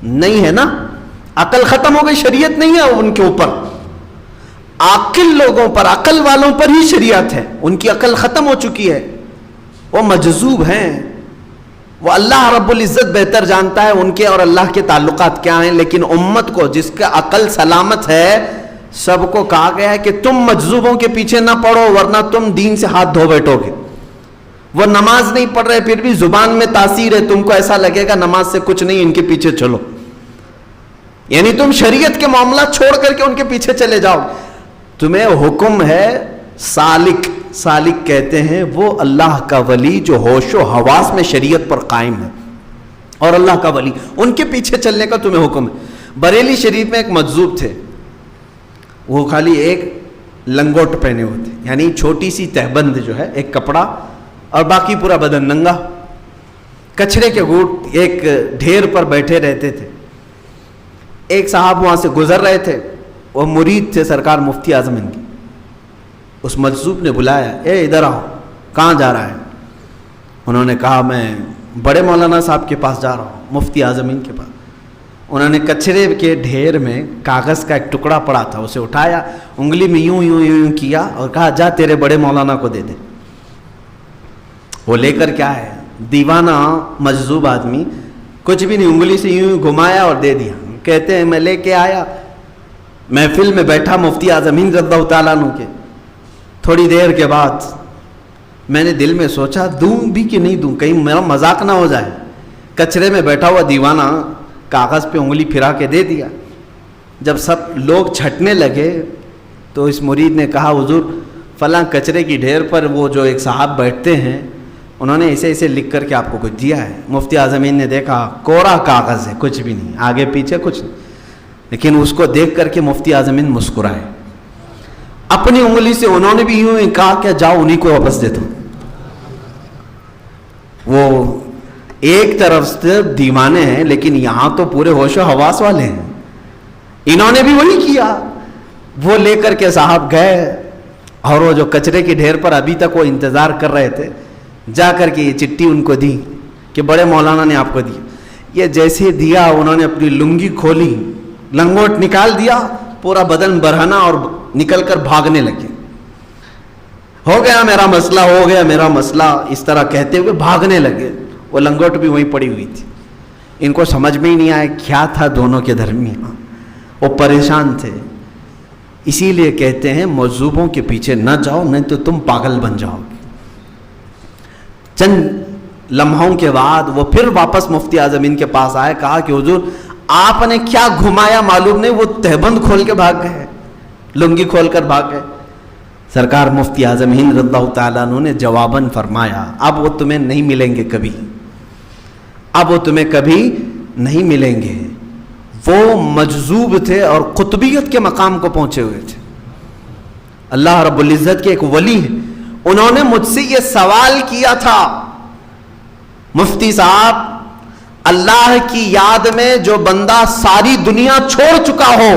نہیں ہے نا، عقل ختم ہو گئی، شریعت نہیں ہے ان کے اوپر۔ عاقل لوگوں پر، عقل والوں پر ہی شریعت ہے، ان کی عقل ختم ہو چکی ہے، وہ مجذوب ہیں۔ وہ اللہ رب العزت بہتر جانتا ہے ان کے اور اللہ کے تعلقات کیا ہیں، لیکن امت کو جس کا عقل سلامت ہے، سب کو کہا گیا ہے کہ تم مجذوبوں کے پیچھے نہ پڑو، ورنہ تم دین سے ہاتھ دھو بیٹھو گے۔ وہ نماز نہیں پڑھ رہے پھر بھی زبان میں تاثیر ہے، تم کو ایسا لگے گا نماز سے کچھ نہیں، ان کے پیچھے چلو، یعنی تم شریعت کے معاملات چھوڑ کر کے ان کے پیچھے چلے جاؤ۔ تمہیں حکم ہے سالک کہتے ہیں وہ اللہ کا ولی جو ہوش و حواس میں شریعت پر قائم ہے، اور اللہ کا ولی ان کے پیچھے چلنے کا تمہیں حکم ہے۔ بریلی شریف میں ایک مجذوب تھے، وہ خالی ایک لنگوٹ پہنے ہوتے، یعنی چھوٹی سی تہبند جو ہے، ایک کپڑا، اور باقی پورا بدن ننگا، کچرے کے گھوٹ ایک ڈھیر پر بیٹھے رہتے تھے۔ ایک صاحب وہاں سے گزر رہے تھے، وہ مرید تھے سرکار مفتی اعظم ہند کے۔ اس مجذوب نے بلایا، اے ادھر آؤ، کہاں جا رہا ہے؟ انہوں نے کہا میں بڑے مولانا صاحب کے پاس جا رہا ہوں، مفتی اعظم ہند کے پاس۔ انہوں نے کچرے کے ڈھیر میں کاغذ کا ایک ٹکڑا پڑا تھا، اسے اٹھایا، انگلی میں یوں یوں یوں کیا اور کہا جا تیرے بڑے مولانا کو دے دے۔ وہ لے کر کیا ہے، دیوانہ مجذوب آدمی، کچھ بھی نہیں، انگلی سے یوں گھمایا اور دے دیا۔ کہتے ہیں میں لے کے آیا، محفل میں بیٹھا مفتی اعظم ہند رضی اللہ تعالیٰ عنہ کے، تھوڑی دیر کے بعد میں نے دل میں سوچا دوں بھی کہ نہیں دوں، کہیں میرا مذاق نہ ہو جائے۔ کچرے میں بیٹھا ہوا دیوانہ کاغذ پہ انگلی پھرا کے دے دیا۔ جب سب لوگ چھٹنے لگے تو اس مرید نے کہا حضور فلاں کچرے کی ڈھیر پر وہ جو ایک صاحب بیٹھتے ہیں، انہوں نے ایسے لکھ کر کے آپ کو کچھ دیا ہے۔ مفتی اعظم ہند نے دیکھا کوڑا کاغذ ہے، کچھ بھی نہیں، آگے پیچھے کچھ نہیں، لیکن اس کو دیکھ کر کے مفتی اعظم ہند مسکرائے۔ اپنی انگلی سے انہوں نے بھی یوں ہی کہا کہ جاؤ انہی کو واپس دے دو۔ وہ ایک طرف سے دیوانے ہیں لیکن یہاں تو پورے ہوش و حواس والے ہیں، انہوں نے بھی وہی کیا۔ وہ لے کر کے صاحب گئے اور وہ جو کچرے کی ڈھیر پر ابھی تک وہ انتظار کر رہے تھے، جا کر کے یہ چٹھی ان کو دی کہ بڑے مولانا نے آپ کو دی۔ یہ جیسے دیا انہوں نے اپنی لنگی کھولی، لنگوٹ نکال دیا، پورا بدن برہنا اور نکل کر بھاگنے لگے۔ ہو گیا میرا مسئلہ، ہو گیا میرا مسئلہ، اس طرح کہتے ہوئے بھاگنے لگے۔ وہ لنگوٹ بھی وہیں پڑی ہوئی تھی۔ ان کو سمجھ میں ہی نہیں آیا کیا تھا دونوں کے درمیان، وہ پریشان تھے۔ اسی لیے کہتے ہیں مجذوبوں کے پیچھے نہ جاؤ، نہیں تو تم پاگل بن جاؤ گے۔ چند لمحوں کے بعد وہ پھر واپس مفتی اعظم ہند کے پاس آئے، کہا کہ حضور آپ نے کیا گھمایا معلوم نہیں، وہ تہبند کھول کے بھاگ گئے، لنگی کھول کر بھاگ گئے۔ سرکار مفتی اعظم ہند رضی اللہ تعالیٰ عنہ نے جواباً فرمایا اب وہ تمہیں نہیں ملیں گے کبھی، اب وہ تمہیں کبھی نہیں ملیں گے۔ وہ مجذوب تھے اور قطبیت کے مقام کو پہنچے ہوئے تھے، اللہ رب العزت کے ایک ولی ہیں۔ انہوں نے مجھ سے یہ سوال کیا تھا، مفتی صاحب اللہ کی یاد میں جو بندہ ساری دنیا چھوڑ چکا ہو،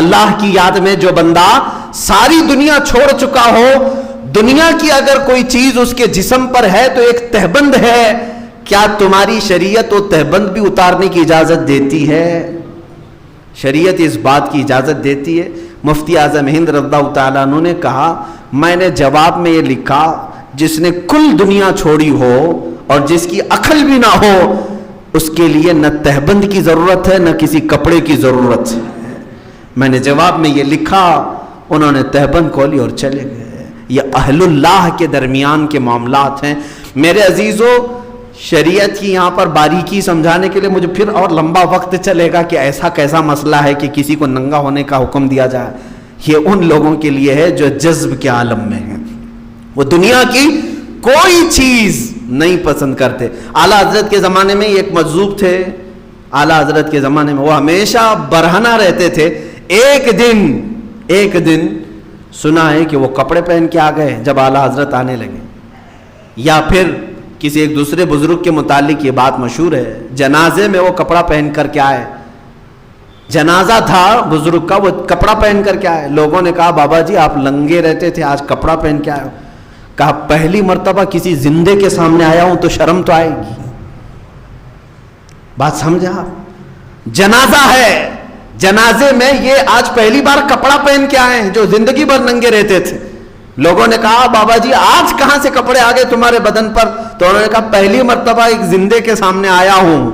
اللہ کی یاد میں جو بندہ ساری دنیا چھوڑ چکا ہو، دنیا کی اگر کوئی چیز اس کے جسم پر ہے تو ایک تہبند ہے، کیا تمہاری شریعت وہ تہبند بھی اتارنے کی اجازت دیتی ہے؟ شریعت اس بات کی اجازت دیتی ہے۔ مفتی اعظم ہند رضی اللہ تعالیٰ عنہ نے کہا میں نے جواب میں یہ لکھا جس نے کل دنیا چھوڑی ہو اور جس کی عقل بھی نہ ہو، اس کے لیے نہ تہبند کی ضرورت ہے نہ کسی کپڑے کی ضرورت ہے۔ میں نے جواب میں یہ لکھا، انہوں نے تہبند کھولی اور چلے گئے۔ یہ اہل اللہ کے درمیان کے معاملات ہیں میرے عزیزو۔ شریعت کی یہاں پر باریکی سمجھانے کے لیے مجھے پھر اور لمبا وقت چلے گا کہ ایسا کیسا مسئلہ ہے کہ کسی کو ننگا ہونے کا حکم دیا جائے۔ یہ ان لوگوں کے لیے ہے جو جذب کے عالم میں ہیں، وہ دنیا کی کوئی چیز نہیں پسند کرتے۔ اعلیٰ حضرت کے زمانے میں ایک مجذوب تھے، اعلیٰ حضرت کے زمانے میں وہ ہمیشہ برہنہ رہتے تھے۔ ایک دن سنا ہے کہ وہ کپڑے پہن کے آ گئے جب اعلیٰ حضرت آنے لگے، یا پھر کسی ایک دوسرے بزرگ کے متعلق یہ بات مشہور ہے، جنازے میں وہ کپڑا پہن کر کے آئے، جنازہ تھا بزرگ کا، وہ کپڑا پہن کر کے آئے۔ لوگوں نے کہا بابا جی آپ لنگے رہتے تھے، آج کپڑا پہن کے آئے ہو۔ کہا پہلی مرتبہ کسی زندے کے سامنے آیا ہوں تو شرم تو آئے گی۔ بات سمجھا؟ جنازہ ہے، جنازے میں یہ آج پہلی بار کپڑا پہن کے آئے ہیں جو زندگی بھر ننگے رہتے تھے۔ لوگوں نے کہا بابا جی آج کہاں سے کپڑے آ گئے تمہارے بدن پر؟ تو انہوں نے کہا پہلی مرتبہ ایک زندے کے سامنے آیا ہوں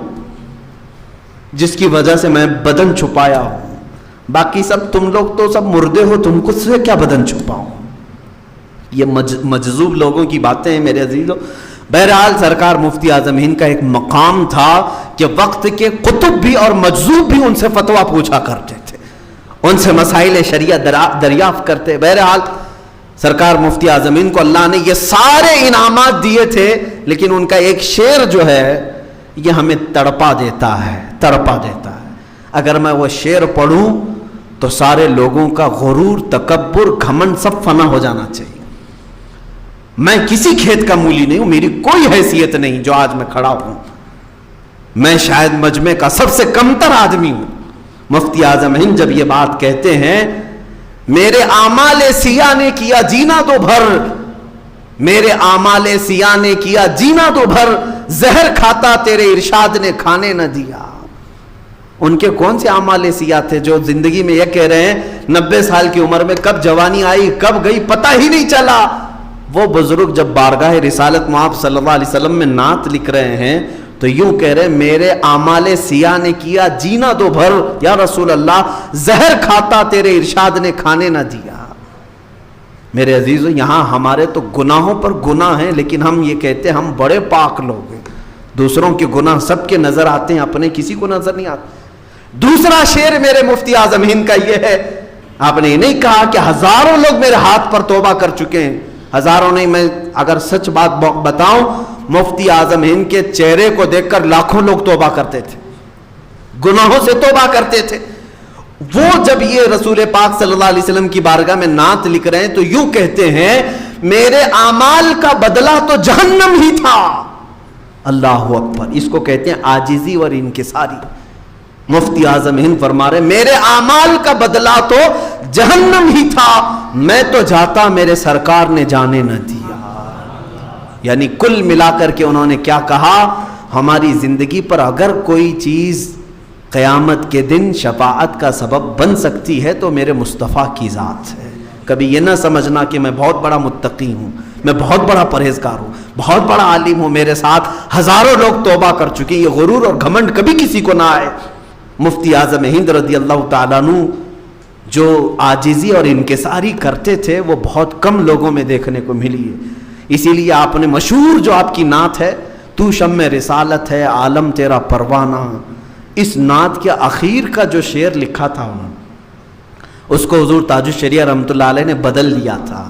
جس کی وجہ سے میں بدن چھپایا ہوں، باقی سب تم لوگ تو سب مردے ہو، تم کو سے کیا بدن چھپاؤں؟ یہ مجذوب لوگوں کی باتیں ہیں میرے عزیزو۔ بہرحال سرکار مفتی اعظم ہند کا ایک مقام تھا کہ وقت کے قطب بھی اور مجذوب بھی ان سے فتویٰ پوچھا کرتے تھے، ان سے مسائل شریعت دریافت کرتے۔ بہرحال سرکار مفتی اعظم ہند کو اللہ نے یہ سارے انعامات دیے تھے، لیکن ان کا ایک شعر جو ہے یہ ہمیں تڑپا دیتا ہے، تڑپا دیتا ہے۔ اگر میں وہ شعر پڑھوں تو سارے لوگوں کا غرور، تکبر، گھمنڈ سب فنا ہو جانا چاہیے۔ میں کسی کھیت کا مولی نہیں ہوں، میری کوئی حیثیت نہیں جو آج میں کھڑا ہوں، میں شاید مجمع کا سب سے کمتر آدمی ہوں۔ مفتی اعظم ہند جب یہ بات کہتے ہیں، میرے اعمال سیاہ نے کیا جینا تو بھر، میرے اعمال سیاہ نے کیا جینا تو بھر، زہر کھاتا تیرے ارشاد نے کھانے نہ دیا۔ ان کے کون سے اعمال سیاہ تھے جو زندگی میں یہ کہہ رہے ہیں 90 سال کی عمر میں کب جوانی آئی کب گئی پتہ ہی نہیں چلا۔ وہ بزرگ جب بارگاہ رسالت میں آپ صلی اللہ علیہ وسلم میں نعت لکھ رہے ہیں تو یوں کہہ رہے ہیں، میرے اعمال سیاہ نے کیا جینا تو بھر، یا رسول اللہ زہر کھاتا تیرے ارشاد نے کھانے نہ دیا۔ میرے عزیزو، یہاں ہمارے تو گناہوں پر گناہ ہیں، لیکن ہم یہ کہتے ہیں ہم بڑے پاک لوگ ہیں، دوسروں کے گناہ سب کے نظر آتے ہیں، اپنے کسی کو نظر نہیں آتے۔ دوسرا شعر میرے مفتی اعظم ہند کا یہ ہے، آپ نے یہ نہیں کہا کہ ہزاروں لوگ میرے ہاتھ پر توبہ کر چکے ہیں، ہزاروں نہیں، میں اگر سچ بات بتاؤں، مفتی اعظم ہند کے چہرے کو دیکھ کر لاکھوں لوگ توبہ کرتے تھے، گناہوں سے توبہ کرتے تھے۔ وہ جب یہ رسول پاک صلی اللہ علیہ وسلم کی بارگاہ میں نعت لکھ رہے ہیں تو یوں کہتے ہیں، میرے اعمال کا بدلہ تو جہنم ہی تھا۔ اللہ اکبر، اس کو کہتے ہیں عاجزی اور انکساری۔ مفتی اعظم ہند فرما رہے، میرے اعمال کا بدلہ تو جہنم ہی تھا، میں تو جاتا میرے سرکار نے جانے نہ دیا۔ یعنی کل ملا کر کے انہوں نے کیا کہا، ہماری زندگی پر اگر کوئی چیز قیامت کے دن شفاعت کا سبب بن سکتی ہے تو میرے مصطفیٰ کی ذات ہے۔ کبھی یہ نہ سمجھنا کہ میں بہت بڑا متقی ہوں، میں بہت بڑا پرہیزگار ہوں، بہت بڑا عالم ہوں، میرے ساتھ ہزاروں لوگ توبہ کر چکے، یہ غرور اور گھمنڈ کبھی کسی کو نہ آئے۔ مفتی اعظم ہند رضی اللہ تعالیٰ عنہ جو عاجزی اور انکساری کرتے تھے وہ بہت کم لوگوں میں دیکھنے کو ملی ہے۔ اسی لیے آپ نے مشہور جو آپ کی نعت ہے، تو شمع رسالت ہے عالم تیرا پروانہ، اس نعت کے اخیر کا جو شعر لکھا تھا انہوں نے، اس کو حضور تاج الشریعہ رحمۃ اللہ علیہ نے بدل دیا تھا۔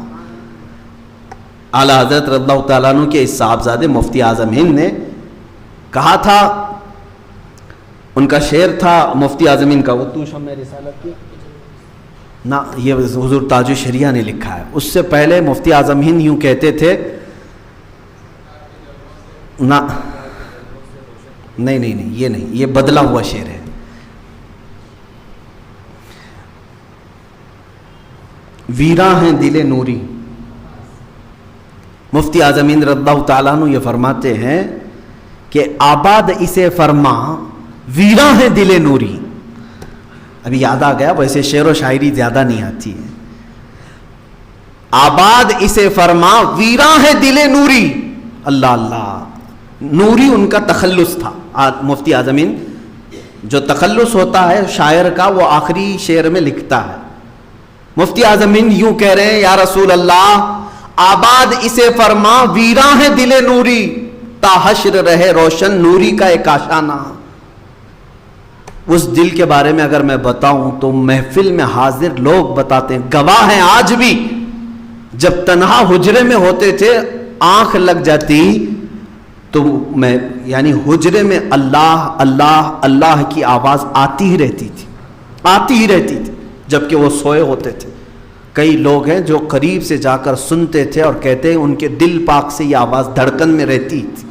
اعلیٰ حضرت رضی اللہ تعالیٰ عنہ کے اس صاحبزادے مفتی اعظم ہند نے کہا تھا، ان کا شعر تھا مفتی اعظم ہند کا، وہ تو شمع رسالت کی نہ، یہ حضور تاج الشریعہ نے لکھا ہے۔ اس سے پہلے مفتی اعظم ہند یوں کہتے تھے، نہ نہیں نہیں نہیں، یہ نہیں، یہ بدلا ہوا شعر ہے۔ ویراں ہیں دل نوری، مفتی اعظم ہند رضی اللہ تعالیٰ عنہ یہ فرماتے ہیں کہ آباد اسے فرما ویراں ہیں دل نوری۔ ابھی یاد آ گیا، ویسے شعر و شاعری زیادہ نہیں آتی ہے۔ آباد اسے فرما ویراں ہے دل نوری، اللہ اللہ، نوری ان کا تخلص تھا۔ مفتی اعظم ہند جو تخلص ہوتا ہے شاعر کا وہ آخری شعر میں لکھتا ہے۔ مفتی اعظم ہند یوں کہہ رہے ہیں، یا رسول اللہ آباد اسے فرما ویراں ہے دل نوری، تا حشر رہے روشن نوری کا ایک آشانہ۔ اس دل کے بارے میں اگر میں بتاؤں تو محفل میں حاضر لوگ بتاتے ہیں، گواہ ہیں آج بھی، جب تنہا حجرے میں ہوتے تھے آنکھ لگ جاتی تو میں یعنی حجرے میں اللہ اللہ اللہ کی آواز آتی ہی رہتی تھی جبکہ وہ سوئے ہوتے تھے۔ کئی لوگ ہیں جو قریب سے جا کر سنتے تھے اور کہتے ہیں ان کے دل پاک سے یہ آواز دھڑکن میں رہتی تھی،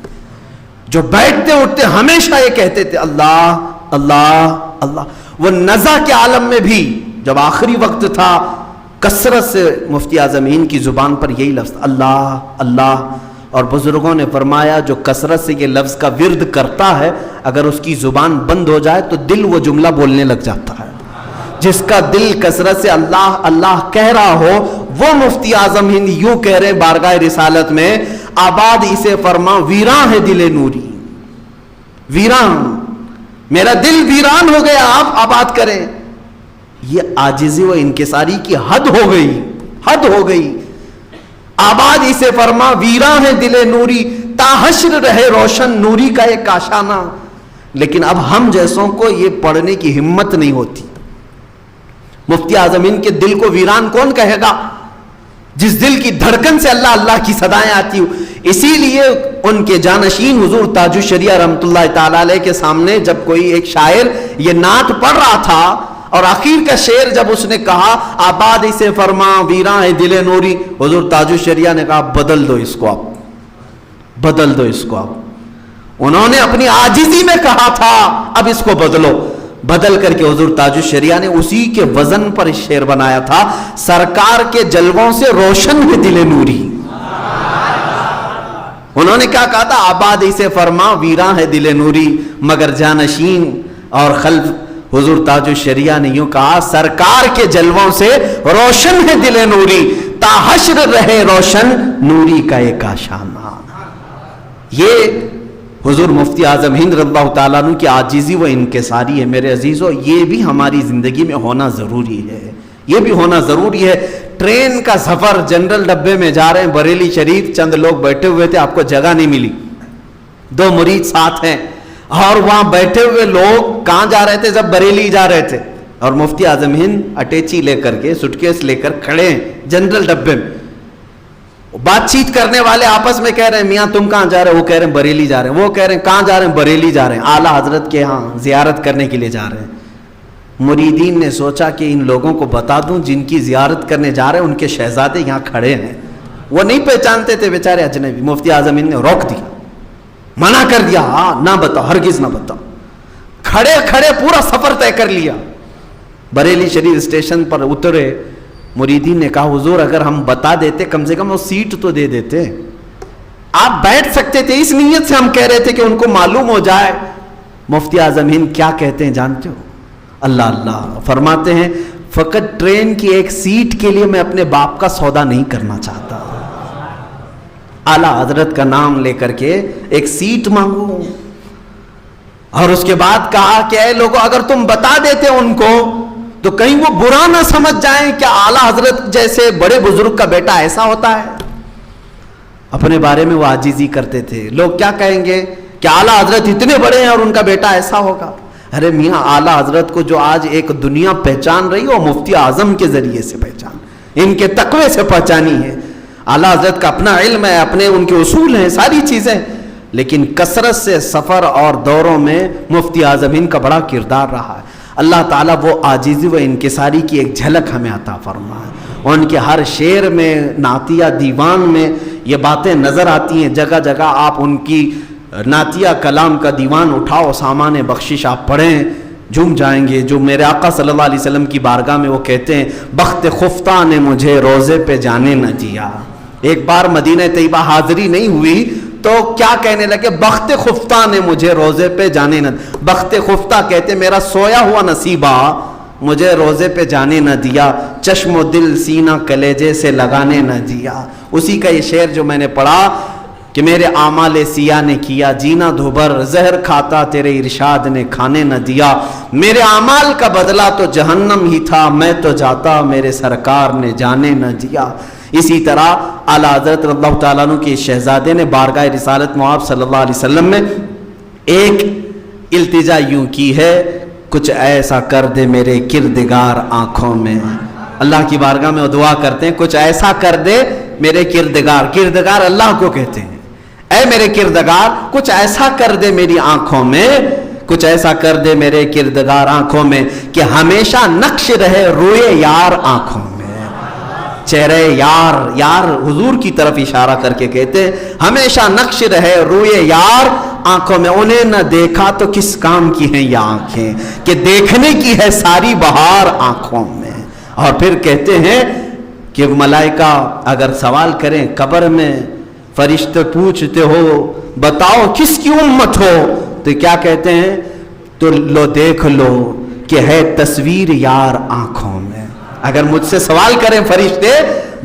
جو بیٹھتے اٹھتے ہمیشہ یہ کہتے تھے اللہ اللہ اللہ۔ وہ نزع کے عالم میں بھی جب آخری وقت تھا کثرت سے مفتی اعظم ہند کی زبان پر یہی لفظ اللہ اللہ، اور بزرگوں نے فرمایا جو کثرت سے یہ لفظ کا ورد کرتا ہے اگر اس کی زبان بند ہو جائے تو دل وہ جملہ بولنے لگ جاتا ہے۔ جس کا دل کثرت سے اللہ اللہ کہہ رہا ہو وہ مفتی اعظم ہند یوں کہہ رہے بارگاہ رسالت میں، آباد اسے فرما ویراں ہے دل نوری، ویران، میرا دل ویران ہو گیا، آپ آباد کریں۔ یہ عاجزی و انکساری کی حد ہو گئی۔ آباد اسے فرما ویراں ہے دل نوری، تا حشر رہے روشن نوری کا ایک آشانہ۔ لیکن اب ہم جیسوں کو یہ پڑھنے کی ہمت نہیں ہوتی۔ مفتی اعظم ہند کے دل کو ویران کون کہے گا؟ جس دل کی دھڑکن سے اللہ اللہ کی صدائیں آتی ہو. اسی لیے ان کے جانشین حضور تاج الشریعہ رحمۃ اللہ تعالی علیہ کے سامنے جب کوئی ایک شاعر یہ نعت پڑھ رہا تھا اور آخر کا شعر جب اس نے کہا آباد اسے فرما ویراں ہے دل نوری، حضور تاج الشریعہ نے کہا بدل دو اس کو، آپ بدل دو اس کو. آپ انہوں نے اپنی عاجزی میں کہا تھا اب اس کو بدلو، بدل کر کے حضور تاج الشریعہ نے اسی کے وزن پر شعر بنایا تھا، سرکار کے جلووں سے روشن ہے دل نوری. انہوں نے کیا کہا تھا؟ آباد اسے فرما ویراں ہے دل نوری، مگر جانشین اور خلف حضور تاج الشریعہ نے یوں کہا سرکار کے جلووں سے روشن ہے دل نوری، تا حشر رہے روشن نوری کا ایک آشانہ. یہ حضور مفتی اعظم ہند رضی اللہ تعالیٰ عنہ کی عاجزی و انکساری ہے. میرے عزیزو یہ بھی ہماری زندگی میں ہونا ضروری ہے، یہ بھی ہونا ضروری ہے. ٹرین کا سفر جنرل ڈبے میں جا رہے ہیں بریلی شریف، چند لوگ بیٹھے ہوئے تھے، آپ کو جگہ نہیں ملی، 2 مرید ساتھ ہیں اور وہاں بیٹھے ہوئے لوگ کہاں جا رہے تھے؟ جب بریلی جا رہے تھے، اور مفتی اعظم ہند اٹیچی لے کر کے سوٹکیس لے کر کھڑے ہیں جنرل ڈبے میں. بات چیت کرنے والے آپس میں کہہ رہے ہیں میاں تم کہاں جا رہے ہیں؟ وہ کہہ رہے ہیں بریلی جا رہے ہیں. وہ کہہ رہے ہیں کہاں جا رہے ہیں؟ بریلی جا رہے ہیں، اعلیٰ حضرت کے ہاں زیارت کرنے کے لیے جا رہے ہیں. مریدین نے سوچا کہ ان لوگوں کو بتا دوں جن کی زیارت کرنے جا رہے ہیں ان کے شہزادے یہاں کھڑے ہیں. وہ نہیں پہچانتے تھے بیچارے اجنبی. مفتی اعظم ہند نے روک دیا، منع کر دیا، ہاں نہ بتاؤ، ہرگز نہ بتاؤ. کھڑے کھڑے پورا سفر طے کر لیا. بریلی شریف اسٹیشن پر اترے. مریدین نے کہا حضور اگر ہم بتا دیتے کم سے کم وہ سیٹ تو دے دیتے، آپ بیٹھ سکتے تھے. اس نیت سے ہم کہہ رہے تھے کہ ان کو معلوم ہو جائے. مفتی اعظم ہند کیا کہتے ہیں جانتے ہو؟ اللہ اللہ فرماتے ہیں فقط ٹرین کی ایک سیٹ کے لیے میں اپنے باپ کا سودا نہیں کرنا چاہتا. اعلیٰ حضرت کا نام لے کر کے ایک سیٹ مانگوں. اور اس کے بعد کہا کہ اے لوگوں اگر تم بتا دیتے ان کو تو کہیں وہ برا نہ سمجھ جائیں کہ اعلیٰ حضرت جیسے بڑے بزرگ کا بیٹا ایسا ہوتا ہے. اپنے بارے میں وہ عاجزی کرتے تھے. لوگ کیا کہیں گے کہ اعلیٰ حضرت اتنے بڑے ہیں اور ان کا بیٹا ایسا ہوگا. ارے میاں اعلیٰ حضرت کو جو آج ایک دنیا پہچان رہی ہے وہ مفتی اعظم کے ذریعے سے پہچان، ان کے تقوی سے پہچانی ہے. اعلیٰ حضرت کا اپنا علم ہے، اپنے ان کے اصول ہیں، ساری چیزیں، لیکن کثرت سے سفر اور دوروں میں مفتی اعظم ہند کا بڑا کردار رہا ہے. اللہ تعالیٰ وہ عاجزی و انکساری کی ایک جھلک ہمیں عطا فرمائے. ان کے ہر شعر میں، نعتیہ دیوان میں یہ باتیں نظر آتی ہیں. جگہ جگہ آپ ان کی نعتیہ کلام کا دیوان اٹھاؤ، سامان بخشش آپ پڑھیں، جھوم جائیں گے. جو میرے آقا صلی اللہ علیہ وسلم کی بارگاہ میں وہ کہتے ہیں بخت خفتہ نے مجھے روزے پہ جانے نہ دیا. ایک بار مدینہ طیبہ حاضری نہیں ہوئی تو کیا کہنے لگے؟ بخت خفتہ نے مجھے روزے پہ جانے نہ. بخت خفتہ کہتے میرا سویا ہوا نصیبہ مجھے روزے پہ جانے نہ دیا، چشم و دل سینہ کلیجے سے لگانے نہ دیا. اسی کا یہ شعر جو میں نے پڑھا کہ میرے اعمال سیاہ نے کیا جینا دھوبر، زہر کھاتا تیرے ارشاد نے کھانے نہ دیا. میرے اعمال کا بدلہ تو جہنم ہی تھا، میں تو جاتا میرے سرکار نے جانے نہ دیا. اسی طرح اعلیٰ حضرت رضی اللہ تعالیٰ عنہ کے شہزادے نے بارگاہ رسالت مآب صلی اللہ علیہ وسلم میں ایک التجا یوں کی ہے کچھ ایسا کر دے میرے کردگار آنکھوں میں. اللہ کی بارگاہ میں وہ دعا کرتے ہیں کچھ ایسا کر دے میرے کردگار. کردگار اللہ کو کہتے ہیں. اے میرے کردگار کچھ ایسا کر دے میری آنکھوں میں، کچھ ایسا کر دے میرے کردگار آنکھوں میں کہ ہمیشہ نقش رہے روئے یار آنکھوں میں. چہرے یار، یار حضور کی طرف اشارہ کر کے کہتے ہیں ہمیشہ نقش رہے روئے یار آنکھوں میں. انہیں نہ دیکھا تو کس کام کی ہیں یہ آنکھیں کہ دیکھنے کی ہے ساری بہار آنکھوں میں. اور پھر کہتے ہیں کہ ملائکہ اگر سوال کریں قبر میں، فرشتے پوچھتے ہو بتاؤ کس کی امت ہو، تو کیا کہتے ہیں؟ تو لو دیکھ لو کہ ہے تصویر یار آنکھوں میں. اگر مجھ سے سوال کریں فرشتے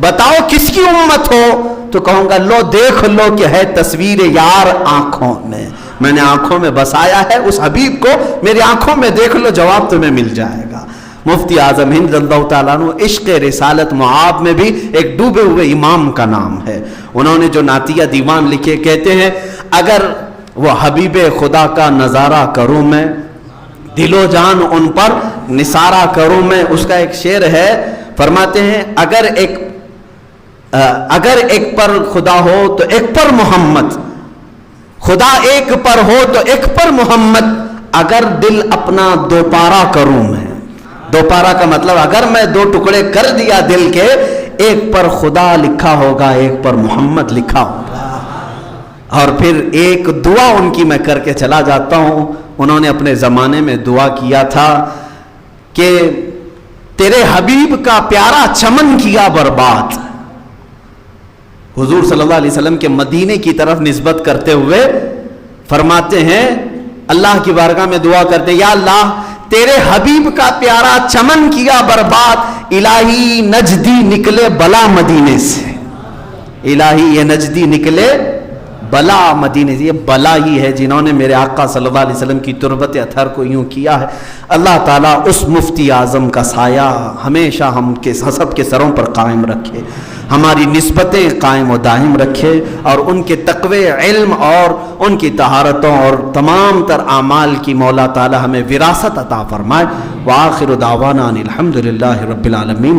بتاؤ کس کی امت ہو تو کہوں گا لو دیکھ لو کہ ہے تصویر یار آنکھوں میں. میں نے آنکھوں میں بسایا ہے اس حبیب کو، میری آنکھوں میں دیکھ لو، جواب تمہیں مل جائے گا. مفتی اعظم ہند رضی اللہ تعالیٰ عنہ عشق رسالت مآب میں بھی ایک ڈوبے ہوئے امام کا نام ہے. انہوں نے جو نعتیہ دیوان لکھے کہتے ہیں اگر وہ حبیب خدا کا نظارہ کروں میں، دل و جان ان پر نثارہ کروں میں. اس کا ایک شعر ہے، فرماتے ہیں اگر ایک اگر ایک پر خدا ہو تو ایک پر محمد، خدا ایک پر ہو تو ایک پر محمد، اگر دل اپنا دو پارا کروں میں، دو پارا کا مطلب اگر میں دو ٹکڑے کر دیا دل کے، ایک پر خدا لکھا ہوگا ایک پر محمد لکھا ہوگا۔ اور پھر ایک دعا ان کی میں کر کے چلا جاتا ہوں، انہوں نے اپنے زمانے میں دعا کیا تھا کہ تیرے حبیب کا پیارا چمن کیا برباد۔ حضور صلی اللہ علیہ وسلم کے مدینے کی طرف نسبت کرتے ہوئے فرماتے ہیں، اللہ کی بارگاہ میں دعا کرتے ہیں، یا اللہ تیرے حبیب کا پیارا چمن کیا برباد، الہی نجدی نکلے بلا مدینے سے، الہی یہ نجدی نکلے بلا مدینے سے۔ یہ بلا ہی ہے جنہوں نے میرے آقا صلی اللہ علیہ وسلم کی تربت اطہر کو یوں کیا ہے۔ اللہ تعالیٰ اس مفتی اعظم کا سایہ ہمیشہ ہم کے سب کے سروں پر قائم رکھے، ہماری نسبتیں قائم و دائم رکھے، اور ان کے تقوی علم اور ان کی طہارتوں اور تمام تر اعمال کی مولا تعالیٰ ہمیں وراثت عطا فرمائے۔ وآخر دعوانا ان الحمد للہ رب العالمین۔